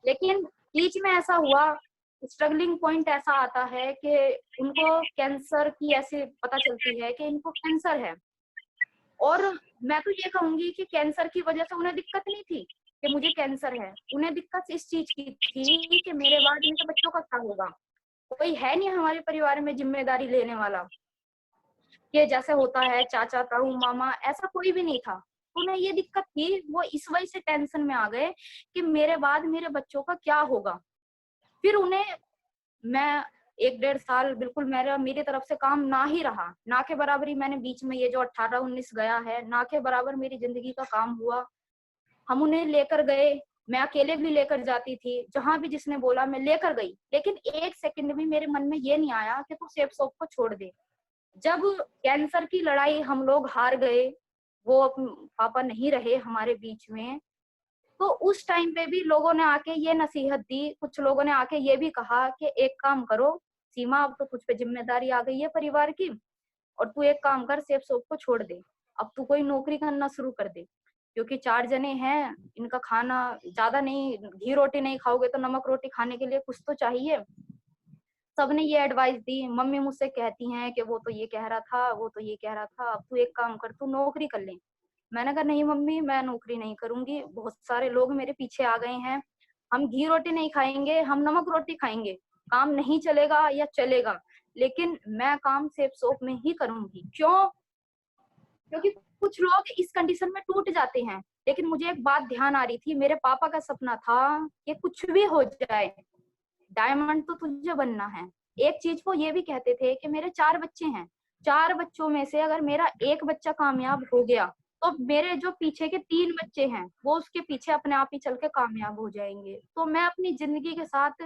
लेकिन बीच में ऐसा हुआ, स्ट्रगलिंग पॉइंट ऐसा आता है कि उनको कैंसर की ऐसे पता चलती है कि इनको कैंसर है। और मैं तो ये कहूंगी कि कैंसर की वजह से उन्हें दिक्कत नहीं थी कि मुझे कैंसर है, उन्हें दिक्कत इस चीज की थी कि मेरे बाद मेरे बच्चों का क्या होगा। कोई है नहीं हमारे परिवार में जिम्मेदारी लेने वाला, कि जैसे होता है चाचा ताऊ मामा, ऐसा कोई भी नहीं था। उन्हें ये दिक्कत थी, वो इस वजह से टेंशन में आ गए कि मेरे बाद मेरे बच्चों का क्या होगा। फिर उन्हें, मैं 1 डेढ़ साल बिल्कुल मेरा मेरी तरफ से काम ना ही रहा, ना के बराबरी। मैंने बीच में ये जो 18-19 गया है, ना के बराबर मेरी जिंदगी का काम हुआ। हम उन्हें लेकर गए, मैं अकेले भी लेकर जाती थी, जहां भी जिसने बोला मैं लेकर गई। लेकिन 1 सेकंड भी मेरे मन में ये नहीं आया कि तू सेफ शॉप को छोड़ दे। जब कैंसर की लड़ाई हम लोग हार गए, वो पापा नहीं रहे हमारे बीच में, तो उस टाइम पे भी लोगों ने आके ये नसीहत दी, कुछ लोगों ने आके ये भी कहा कि एक काम करो सीमा, अब तो तुझ पे जिम्मेदारी आ गई है परिवार की, और तू एक काम कर, सेफ शॉप को छोड़ दे, अब तू कोई नौकरी करना शुरू कर दे, क्योंकि 4 जने हैं, इनका खाना ज्यादा नहीं, घी रोटी नहीं खाओगे तो नमक रोटी खाने के लिए कुछ तो चाहिए। सबने ये एडवाइस दी। मम्मी मुझसे कहती हैं कि वो तो ये कह रहा था, वो तो ये कह रहा था, अब तू एक काम कर, तू नौकरी कर ले। मैंने कहा नहीं मम्मी, मैं नौकरी नहीं करूंगी, बहुत सारे लोग मेरे पीछे आ गए हैं, हम घी रोटी नहीं खाएंगे, हम नमक रोटी खाएंगे, काम नहीं चलेगा या चलेगा, लेकिन मैं काम सेफ शॉप में ही करूंगी। क्यों? क्योंकि कुछ लोग इस कंडीशन में टूट जाते हैं लेकिन मुझे एक बात ध्यान आ रही थी, मेरे पापा का सपना था कि कुछ भी हो जाए डायमंड तो तुझे बनना है। एक चीज वो ये भी कहते थे कि मेरे 4 बच्चे हैं, 4 बच्चों में से अगर मेरा एक बच्चा कामयाब हो गया तो मेरे जो पीछे के 3 बच्चे हैं वो उसके पीछे अपने आप ही चल के कामयाब हो जाएंगे। तो मैं अपनी जिंदगी के साथ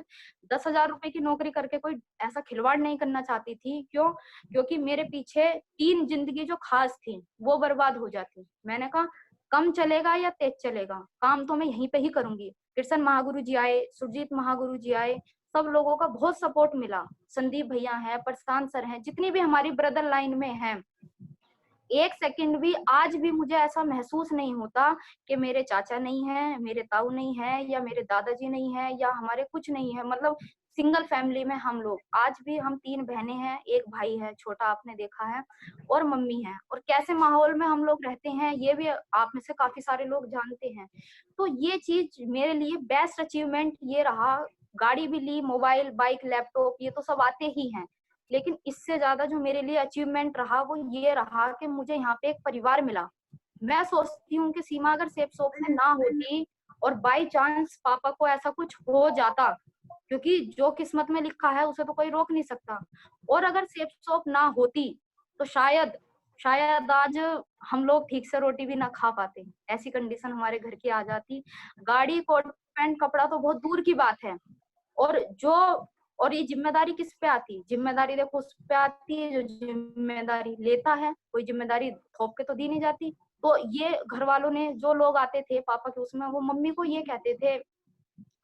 10,000 रुपए की नौकरी करके कोई ऐसा खिलवाड़ नहीं करना चाहती थी। क्यों? क्योंकि मेरे पीछे 3 जिंदगी जो खास थी वो बर्बाद हो जाती। मैंने कहा कम चलेगा या तेज चलेगा, काम तो मैं यहीं पे ही करूंगी। कृष्ण महागुरु जी आए, सुरजीत महागुरु जी आए, सब लोगों का बहुत सपोर्ट मिला। संदीप भैया हैं, प्रशांत सर हैं, जितनी भी हमारी ब्रदर लाइन में हैं, एक सेकंड भी आज भी मुझे ऐसा महसूस नहीं होता कि मेरे चाचा नहीं है, मेरे ताऊ नहीं है, या मेरे दादाजी नहीं है, या हमारे कुछ नहीं है। मतलब सिंगल फैमिली में हम लोग आज भी, हम 3 बहनें हैं, एक भाई है छोटा, आपने देखा है, और मम्मी है। और कैसे माहौल में हम लोग रहते हैं ये भी आप में से काफी सारे लोग जानते हैं। तो ये चीज मेरे लिए बेस्ट अचीवमेंट ये रहा। गाड़ी भी ली, मोबाइल, बाइक, लैपटॉप, ये तो सब आते ही हैं, लेकिन इससे ज्यादा जो मेरे लिए अचीवमेंट रहा वो ये रहा कि मुझे यहाँ पे एक परिवार मिला। मैं सोचती हूँ कि सीमा अगर सेफ शॉप में ना होती और बाय चांस पापा को ऐसा कुछ हो जाता, क्योंकि जो किस्मत में लिखा है उसे तो कोई रोक नहीं सकता, और अगर सेफ शॉप ना होती तो शायद शायद आज हम लोग ठीक से रोटी भी ना खा पाते, ऐसी कंडीशन हमारे घर की आ जाती। गाड़ी, कोट पैंट, कपड़ा तो बहुत दूर की बात है। और जो और ये जिम्मेदारी किस पे आती? जिम्मेदारी देखो उस पे आती है जो जिम्मेदारी लेता है। कोई जिम्मेदारी थोप के तो दी नहीं जाती। तो ये घर वालों ने, जो लोग आते थे पापा के उसमें, वो मम्मी को ये कहते थे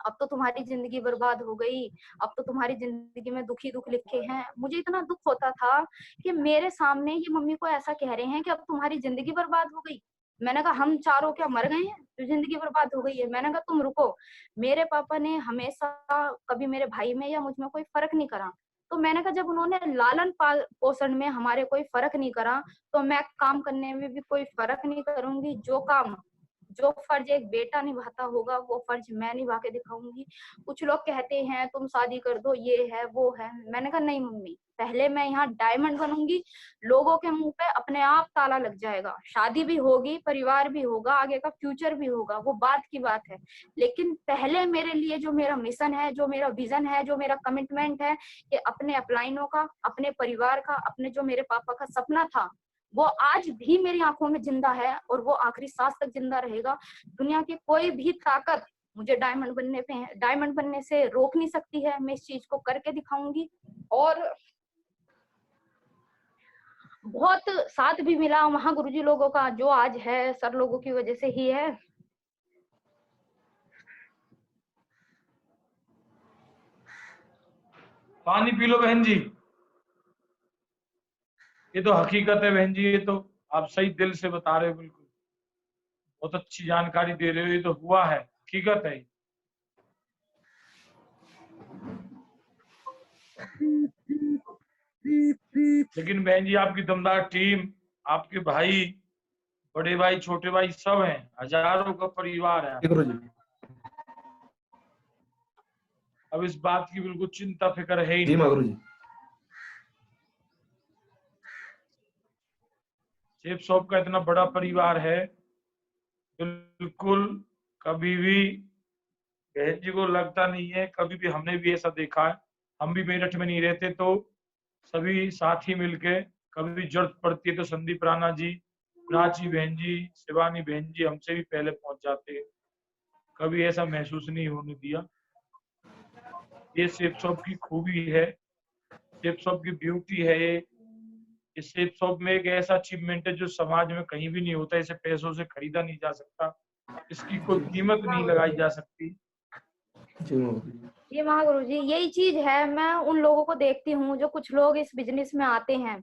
अब तो तुम्हारी जिंदगी बर्बाद हो गई, अब तो तुम्हारी जिंदगी में दुख ही दुख लिखे हैं। मुझे इतना दुख होता था कि मेरे सामने ये मम्मी को ऐसा कह रहे हैं कि अब तुम्हारी जिंदगी बर्बाद हो गई। मैंने कहा हम चारों क्या मर गए हैं तो जिंदगी बर्बाद हो गई है? मैंने कहा तुम रुको। मेरे पापा ने हमेशा कभी मेरे भाई में या मुझ में कोई फर्क नहीं करा। तो मैंने कहा जब उन्होंने लालन पोषण में हमारे कोई फर्क नहीं करा तो मैं काम करने में भी कोई फर्क नहीं करूंगी। जो फर्ज एक बेटा निभाता होगा वो फर्ज मैं निभा के दिखाऊंगी। कुछ लोग कहते हैं तुम शादी कर दो, ये है वो है। मैंने कहा नहीं मम्मी, पहले मैं यहाँ डायमंड बनूंगी, लोगों के मुंह पे अपने आप ताला लग जाएगा। शादी भी होगी, परिवार भी होगा, आगे का फ्यूचर भी होगा, वो बात की बात है। लेकिन पहले मेरे लिए जो मेरा मिशन है, जो मेरा विजन है, जो मेरा कमिटमेंट है कि अपने अपलाइनों का, अपने परिवार का, अपने जो मेरे पापा का सपना था वो आज भी मेरी आंखों में जिंदा है और वो आखिरी सांस तक जिंदा रहेगा। दुनिया की कोई भी ताकत मुझे डायमंड बनने से रोक नहीं सकती है। मैं इस चीज को करके दिखाऊंगी। और बहुत साथ भी मिला वहां गुरुजी लोगों का, जो आज है सर लोगों की वजह से ही है। पानी पी लो बहन जी, ये तो हकीकत है बहन जी, ये तो आप सही दिल से बता रहे हो, बिल्कुल बहुत अच्छी जानकारी दे रहे हो, ये तो हुआ है, हकीकत है। लेकिन बहन जी आपकी दमदार टीम, आपके भाई, बड़े भाई, छोटे भाई सब हैं, हजारों का परिवार है। गुरु जी। अब इस बात की बिल्कुल चिंता फिक्र है ही जी नहीं। गुरु जी। सेफ शॉप का इतना बड़ा परिवार है, बिल्कुल कभी भी बहन जी को लगता नहीं है, कभी भी हमने भी ऐसा देखा है। हम भी मेरठ में नहीं रहते तो सभी साथी मिलके कभी भी जरूरत पड़ती है तो संदीप राणा जी, प्राची बहन जी, शिवानी बहन जी हमसे भी पहले पहुंच जाते हैं। कभी ऐसा महसूस नहीं होने दिया। ये सेफ शॉप की खूबी है, सेफ शॉप की ब्यूटी है। ये इस सेफ शॉप में एक ऐसा अचीवमेंट है जो समाज में कहीं भी नहीं होता। इसे पैसों से खरीदा नहीं जा सकता, इसकी कोई कीमत नहीं लगाई जा सकती। जी ये महागुरु जी यही चीज है। मैं उन लोगों को देखती हूँ जो कुछ लोग इस बिजनेस में आते हैं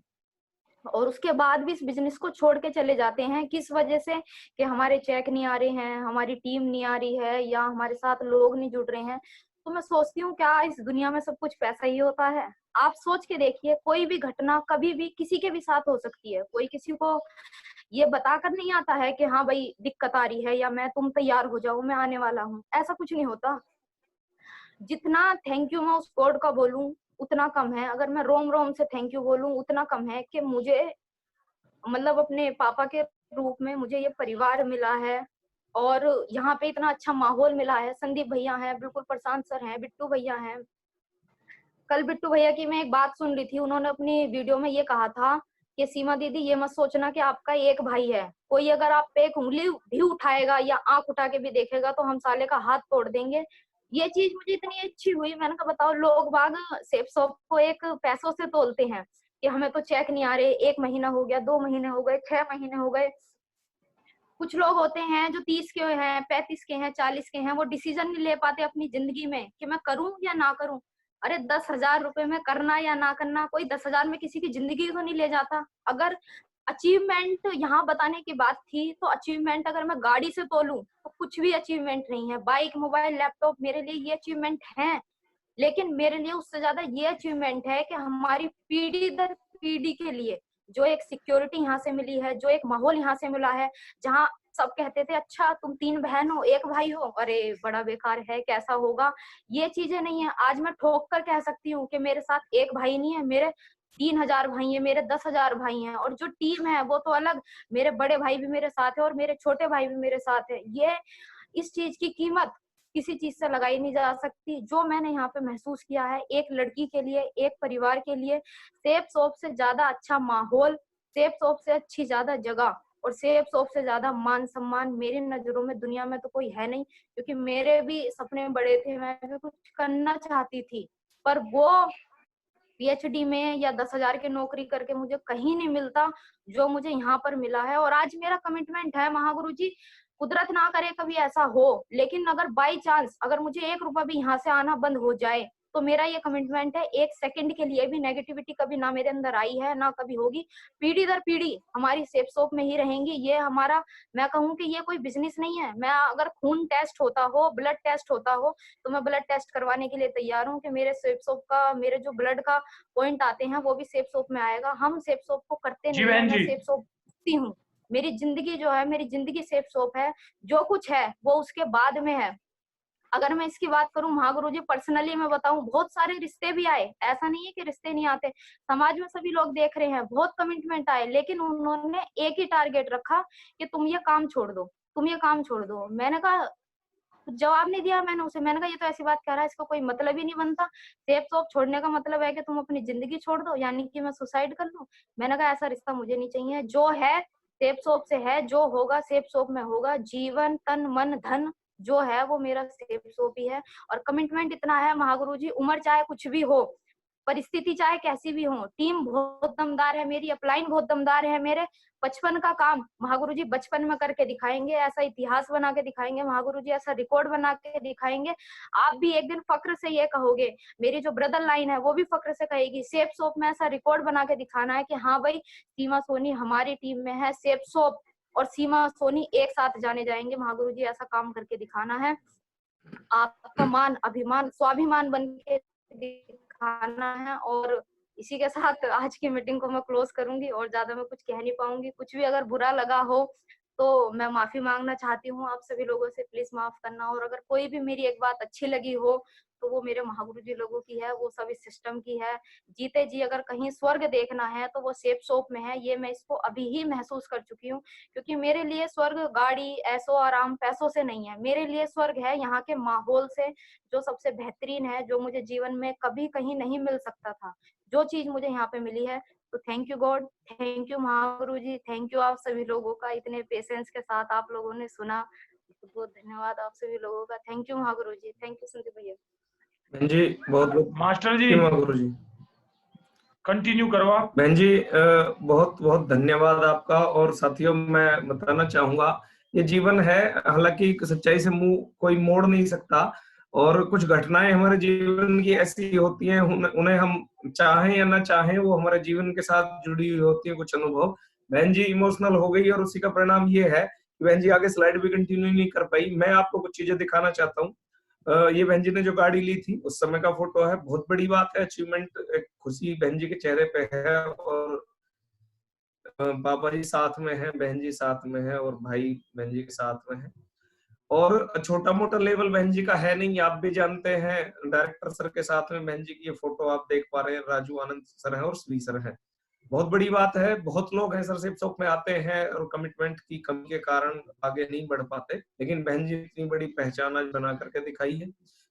और उसके बाद भी इस बिजनेस को छोड़ के चले जाते हैं। किस वजह से? कि हमारे चेक नहीं आ रहे हैं, हमारी टीम नहीं आ रही है, या हमारे साथ लोग नहीं जुड़ रहे हैं। तो मैं सोचती हूँ क्या इस दुनिया में सब कुछ पैसा ही होता है? आप सोच के देखिए, कोई भी घटना कभी भी किसी के भी साथ हो सकती है। कोई किसी को ये बताकर नहीं आता है कि हाँ भाई दिक्कत आ रही है, या मैं तुम तैयार हो जाओ मैं आने वाला हूँ, ऐसा कुछ नहीं होता। जितना थैंक यू मैं उस गॉड का बोलूं उतना कम है। अगर मैं रोम रोम से थैंक यू बोलूं उतना कम है कि मुझे, मतलब अपने पापा के रूप में मुझे ये परिवार मिला है। और यहाँ पे इतना अच्छा माहौल मिला है। संदीप भैया हैं, बिल्कुल प्रशांत सर हैं, बिट्टू भैया हैं। कल बिट्टू भैया की मैं एक बात सुन रही थी, उन्होंने अपनी वीडियो में ये कहा था कि सीमा दीदी ये मत सोचना कि आपका एक भाई है, कोई अगर आप पे एक उंगली भी उठाएगा या आंख उठा के भी देखेगा तो हम साले का हाथ तोड़ देंगे। ये चीज मुझे इतनी अच्छी हुई। मैंने कहा बताओ, लोग बाग सेफ शॉप को एक पैसों से तोलते हैं कि हमें तो चेक नहीं आ रहे, 1 महीना हो गया, 2 महीने हो गए, 6 महीने हो गए। कुछ लोग होते हैं जो 30 के हैं, 35 के हैं, 40 के हैं, वो डिसीजन नहीं ले पाते अपनी जिंदगी में कि मैं करूं या ना करूं। अरे 10,000 रुपए में करना या ना करना, कोई 10,000 में किसी की जिंदगी तो नहीं ले जाता। अगर अचीवमेंट यहाँ बताने की बात थी तो अचीवमेंट अगर मैं गाड़ी से तोलूं तो कुछ भी अचीवमेंट नहीं है। बाइक, मोबाइल, लैपटॉप मेरे लिए ये अचीवमेंट है, लेकिन मेरे लिए उससे ज्यादा ये अचीवमेंट है कि हमारी पीढ़ी दर पीढ़ी के लिए जो एक सिक्योरिटी यहाँ से मिली है, जो एक माहौल यहाँ से मिला है, जहाँ सब कहते थे अच्छा तुम 3 बहन हो 1 भाई हो, अरे बड़ा बेकार है, कैसा होगा। ये चीजें नहीं है। आज मैं ठोक कर कह सकती हूँ कि मेरे साथ एक भाई नहीं है, मेरे 3,000 भाई है, मेरे 10,000 भाई हैं। और जो टीम है वो तो अलग, मेरे बड़े भाई भी मेरे साथ है और मेरे छोटे भाई भी मेरे साथ है। ये इस चीज की कीमत किसी चीज से लगाई नहीं जा सकती। जो मैंने यहाँ पे महसूस किया है एक लड़की के लिए, एक परिवार के लिए, सेफ शॉप से ज्यादा अच्छा माहौल, सेफ शॉप से अच्छी ज्यादा जगह और सेफ शॉप से ज्यादा मान सम्मान मेरी नजरों में दुनिया में तो कोई है नहीं। क्योंकि मेरे भी सपने बड़े थे, मैं भी कुछ करना चाहती थी, पर वो पीएचडी में या 10,000 की नौकरी करके मुझे कहीं नहीं मिलता जो मुझे यहाँ पर मिला है। और आज मेरा कमिटमेंट है, महागुरु जी कुदरत ना करे कभी ऐसा हो, लेकिन अगर बाई चांस अगर मुझे 1 रुपया भी यहाँ से आना बंद हो जाए तो मेरा ये कमिटमेंट है, 1 सेकंड के लिए भी नेगेटिविटी कभी ना मेरे अंदर आई है ना कभी होगी। पीढ़ी दर पीढ़ी हमारी सेफ शॉप में ही रहेंगी। ये हमारा, मैं कहूँ कि ये कोई बिजनेस नहीं है। मैं अगर खून टेस्ट होता हो, ब्लड टेस्ट होता हो, तो मैं ब्लड टेस्ट करवाने के लिए तैयार हूँ कि मेरे सेफ शॉप का, मेरे जो ब्लड का पॉइंट आते हैं वो भी सेफ शॉप में आएगा। हम सेफ शॉप को करते जी नहीं है, बहन मैं जी। सेफ शॉप हूँ। मेरी जिंदगी जो है, मेरी जिंदगी सेफ शॉप है। जो कुछ है वो उसके बाद में है। अगर मैं इसकी बात करूं महागुरु जी, पर्सनली मैं बताऊं, बहुत सारे रिश्ते भी आए, ऐसा नहीं है कि रिश्ते नहीं आते। समाज में सभी लोग देख रहे हैं, बहुत कमिटमेंट आए, लेकिन उन्होंने एक ही टारगेट रखा कि तुम ये काम छोड़ दो, तुम ये काम छोड़ दो। मैंने कहा, जवाब नहीं दिया मैंने उसे। मैंने कहा ये तो ऐसी बात कह रहा है, इसका कोई मतलब ही नहीं बनता। सेफ शॉप छोड़ने का मतलब है कि तुम अपनी जिंदगी छोड़ दो, यानी कि मैं सुसाइड कर लूं। मैंने कहा ऐसा रिश्ता मुझे नहीं चाहिए। जो है सेफ शॉप से है, जो होगा सेफ शॉप में होगा। जीवन, तन, मन, धन जो है वो मेरा सेफ शॉप ही है। और कमिटमेंट इतना है महागुरु जी, उम्र चाहे कुछ भी हो, परिस्थिति चाहे कैसी भी हो, टीम बहुत दमदार है मेरी, अपलाइन बहुत दमदार है मेरे। बचपन का काम महागुरु जी बचपन में करके दिखाएंगे, ऐसा इतिहास बना के दिखाएंगे महागुरु जी, ऐसा रिकॉर्ड बना के दिखाएंगे। आप भी एक दिन फक्र से ये कहोगे, मेरी जो ब्रदर लाइन है वो भी फक्र से कहेगी, सेफ शॉप में ऐसा रिकॉर्ड बना के दिखाना है कि हाँ भाई सीमा सोनी हमारी टीम में है। सेफ शॉप और सीमा सोनी एक साथ जाने जाएंगे महागुरु जी, ऐसा काम करके दिखाना है। आपका मान, अभिमान, स्वाभिमान बन के दिखाना है। और इसी के साथ आज की मीटिंग को मैं क्लोज करूंगी और ज्यादा मैं कुछ कह नहीं पाऊंगी। कुछ भी अगर बुरा लगा हो तो मैं माफी मांगना चाहती हूँ आप सभी लोगों से, प्लीज माफ करना। और अगर कोई भी मेरी एक बात अच्छी लगी हो तो वो मेरे महागुरु जी लोगों की है, वो सब इस सिस्टम की है। जीते जी अगर कहीं स्वर्ग देखना है तो वो सेफ शॉप में है, ये मैं इसको अभी ही महसूस कर चुकी हूँ। क्योंकि मेरे लिए स्वर्ग गाड़ी, ऐसो आराम, पैसों से नहीं है। मेरे लिए स्वर्ग है यहाँ के माहौल से, जो सबसे बेहतरीन है, जो मुझे जीवन में कभी कहीं नहीं मिल सकता था, जो चीज मुझे यहाँ पे मिली है। तो thank you God, thank you Mahaguru ji, thank you आप सभी लोगों का, इतने पेशेंस के साथ आप लोगों ने सुना। बहुत बहुत धन्यवाद आप सभी लोगों का। Thank you Mahaguru ji, thank you Sandeep भैया। बहन जी बहुत बहुत मास्टर जी गुरु जी। कंटिन्यू करो आप। बहन जी बहुत बहुत धन्यवाद आपका। और साथियों मैं बताना चाहूंगा, ये जीवन है, हालांकि सच्चाई से मुंह कोई मोड़ नहीं सकता। और कुछ घटनाएं हमारे जीवन की ऐसी होती हैं, उन्हें हम चाहें या ना चाहें वो हमारे जीवन के साथ जुड़ी हुई होती है कुछ अनुभव। बहन जी इमोशनल हो गई और उसी का परिणाम ये है कि बहन जी आगे स्लाइड भी कंटिन्यू नहीं कर पाई। मैं आपको कुछ चीजें दिखाना चाहता हूँ। ये बहन जी ने जो गाड़ी ली थी उस समय का फोटो है। बहुत बड़ी बात है, अचीवमेंट, एक खुशी बहन जी के चेहरे पे है। और पापा जी साथ में है, बहन जी साथ में है और भाई बहन जी के साथ में है। और छोटा मोटा लेवल बहन जी का है नहीं, आप भी जानते हैं। डायरेक्टर सर के साथ में बहन जी की ये फोटो आप देख पा रहे हैं, राजू आनंद सर है और श्री सर है। बहुत बड़ी बात है। बहुत लोग हैं सरसेप चौक में आते हैं और कमिटमेंट की कमी के कारण आगे नहीं बढ़ पाते, लेकिन बहन जी इतनी बड़ी पहचान आज बना करके दिखाई है।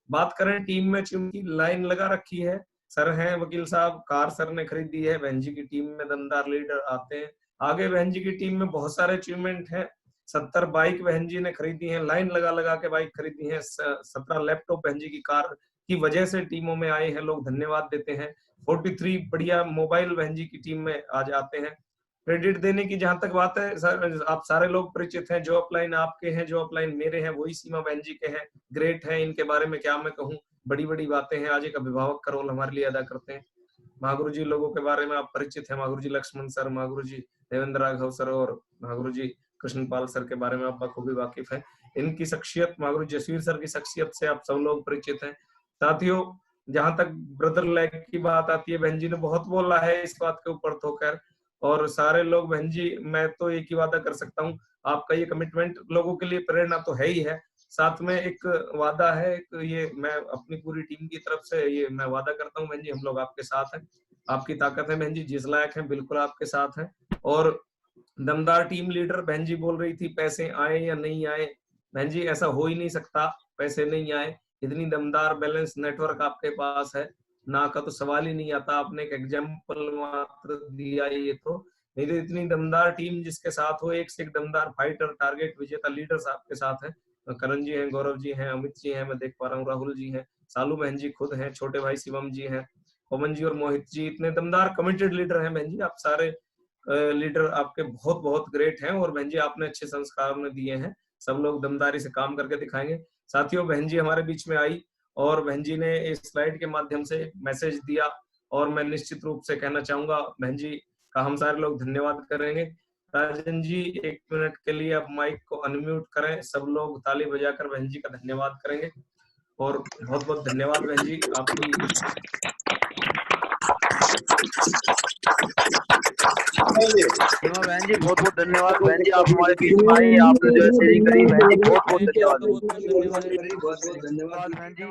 बात करें टीम में, टीम की लाइन लगा रखी है। सर हैं वकील साहब, कार सर ने खरीदी है, बहन जी की टीम में दमदार लीडर आते हैं। आगे बहन जी की टीम में बहुत सारे अचीवमेंट हैं। 70 बाइक बहन जी ने खरीदी है, लाइन लगा लगा के बाइक खरीदी है। 17 लैपटॉप बहन जी की कार की वजह से टीमों में आए हैं, लोग धन्यवाद देते हैं। 43 बढ़िया मोबाइल बहन जी की टीम में आज आते हैं। क्रेडिट देने की जहां तक बात है सर, आप सारे लोग परिचित हैं। जो अपलाइन आपके हैं, जो अपलाइन मेरे हैं, वही सीमा बहन जी के हैं। ग्रेट है, इनके बारे में क्या मैं कहूँ, बड़ी बड़ी बातें हैं। आज एक अभिभावक का रोल हमारे लिए अदा करते हैं। महागुरु जी लोगों के बारे में आप परिचित हैं। महागुरु जी लक्ष्मण सर, महागुरु जी देवेंद्र राघव सर और महागुरु जी कृष्णपाल सर के बारे में आप बखूबी वाकिफ है। इनकी शख्सियत, महागुरु जसवीर सर की शख्सियत से आप सब लोग परिचित हैं। साथियों, जहां तक ब्रदर लैग की बात आती है, बहन जी ने बहुत बोला है इस बात के ऊपर तो खैर, और सारे लोग बहन जी, मैं तो एक ही वादा कर सकता हूँ, आपका ये कमिटमेंट लोगों के लिए प्रेरणा तो है ही है, साथ में एक वादा है, ये मैं अपनी पूरी टीम की तरफ से ये मैं वादा करता हूँ बहन जी, हम लोग आपके साथ हैं। आपकी ताकत है बहन जी, जिस लायक है बिल्कुल आपके साथ है। और दमदार टीम लीडर बहन जी बोल रही थी पैसे आए या नहीं आए, बहन जी ऐसा हो ही नहीं सकता पैसे नहीं आए। इतनी दमदार बैलेंस नेटवर्क आपके पास है, ना का तो सवाल ही नहीं आता। आपने एक एग्जाम्पल मात्र दिया ये तो, नहीं तो इतनी दमदार टीम जिसके साथ हो, एक से एक दमदार फाइटर, टारगेट विजेता लीडर्स आपके साथ हैं। करण जी हैं, गौरव जी हैं, अमित जी हैं, मैं देख पा रहा हूँ राहुल जी हैं, सालू बहन जी खुद हैं, छोटे भाई शिवम जी हैं, पवन जी और मोहित जी, इतने दमदार कमिटेड लीडर हैं बहन जी। आप सारे लीडर आपके बहुत बहुत ग्रेट हैं, और बहन जी आपने अच्छे संस्कार में दिए हैं। सब लोग दमदारी से काम करके दिखाएंगे। साथियों, बहन जी हमारे बीच में आई और बहन जी ने इस स्लाइड के माध्यम से मैसेज दिया, और मैं निश्चित रूप से कहना चाहूंगा बहन जी का हम सारे लोग धन्यवाद करेंगे। राजन जी 1 मिनट के लिए अब माइक को अनम्यूट करें, सब लोग ताली बजाकर बहन जी का धन्यवाद करेंगे। और बहुत बहुत धन्यवाद बहन जी आपकी। बहन जी बहुत बहुत धन्यवाद बहन जी, आप हमारे बीच में आई, आपने जो है शेयरिंग करी बहन जी, बहुत बहुत धन्यवाद। बहुत बहुत धन्यवाद बहन जी।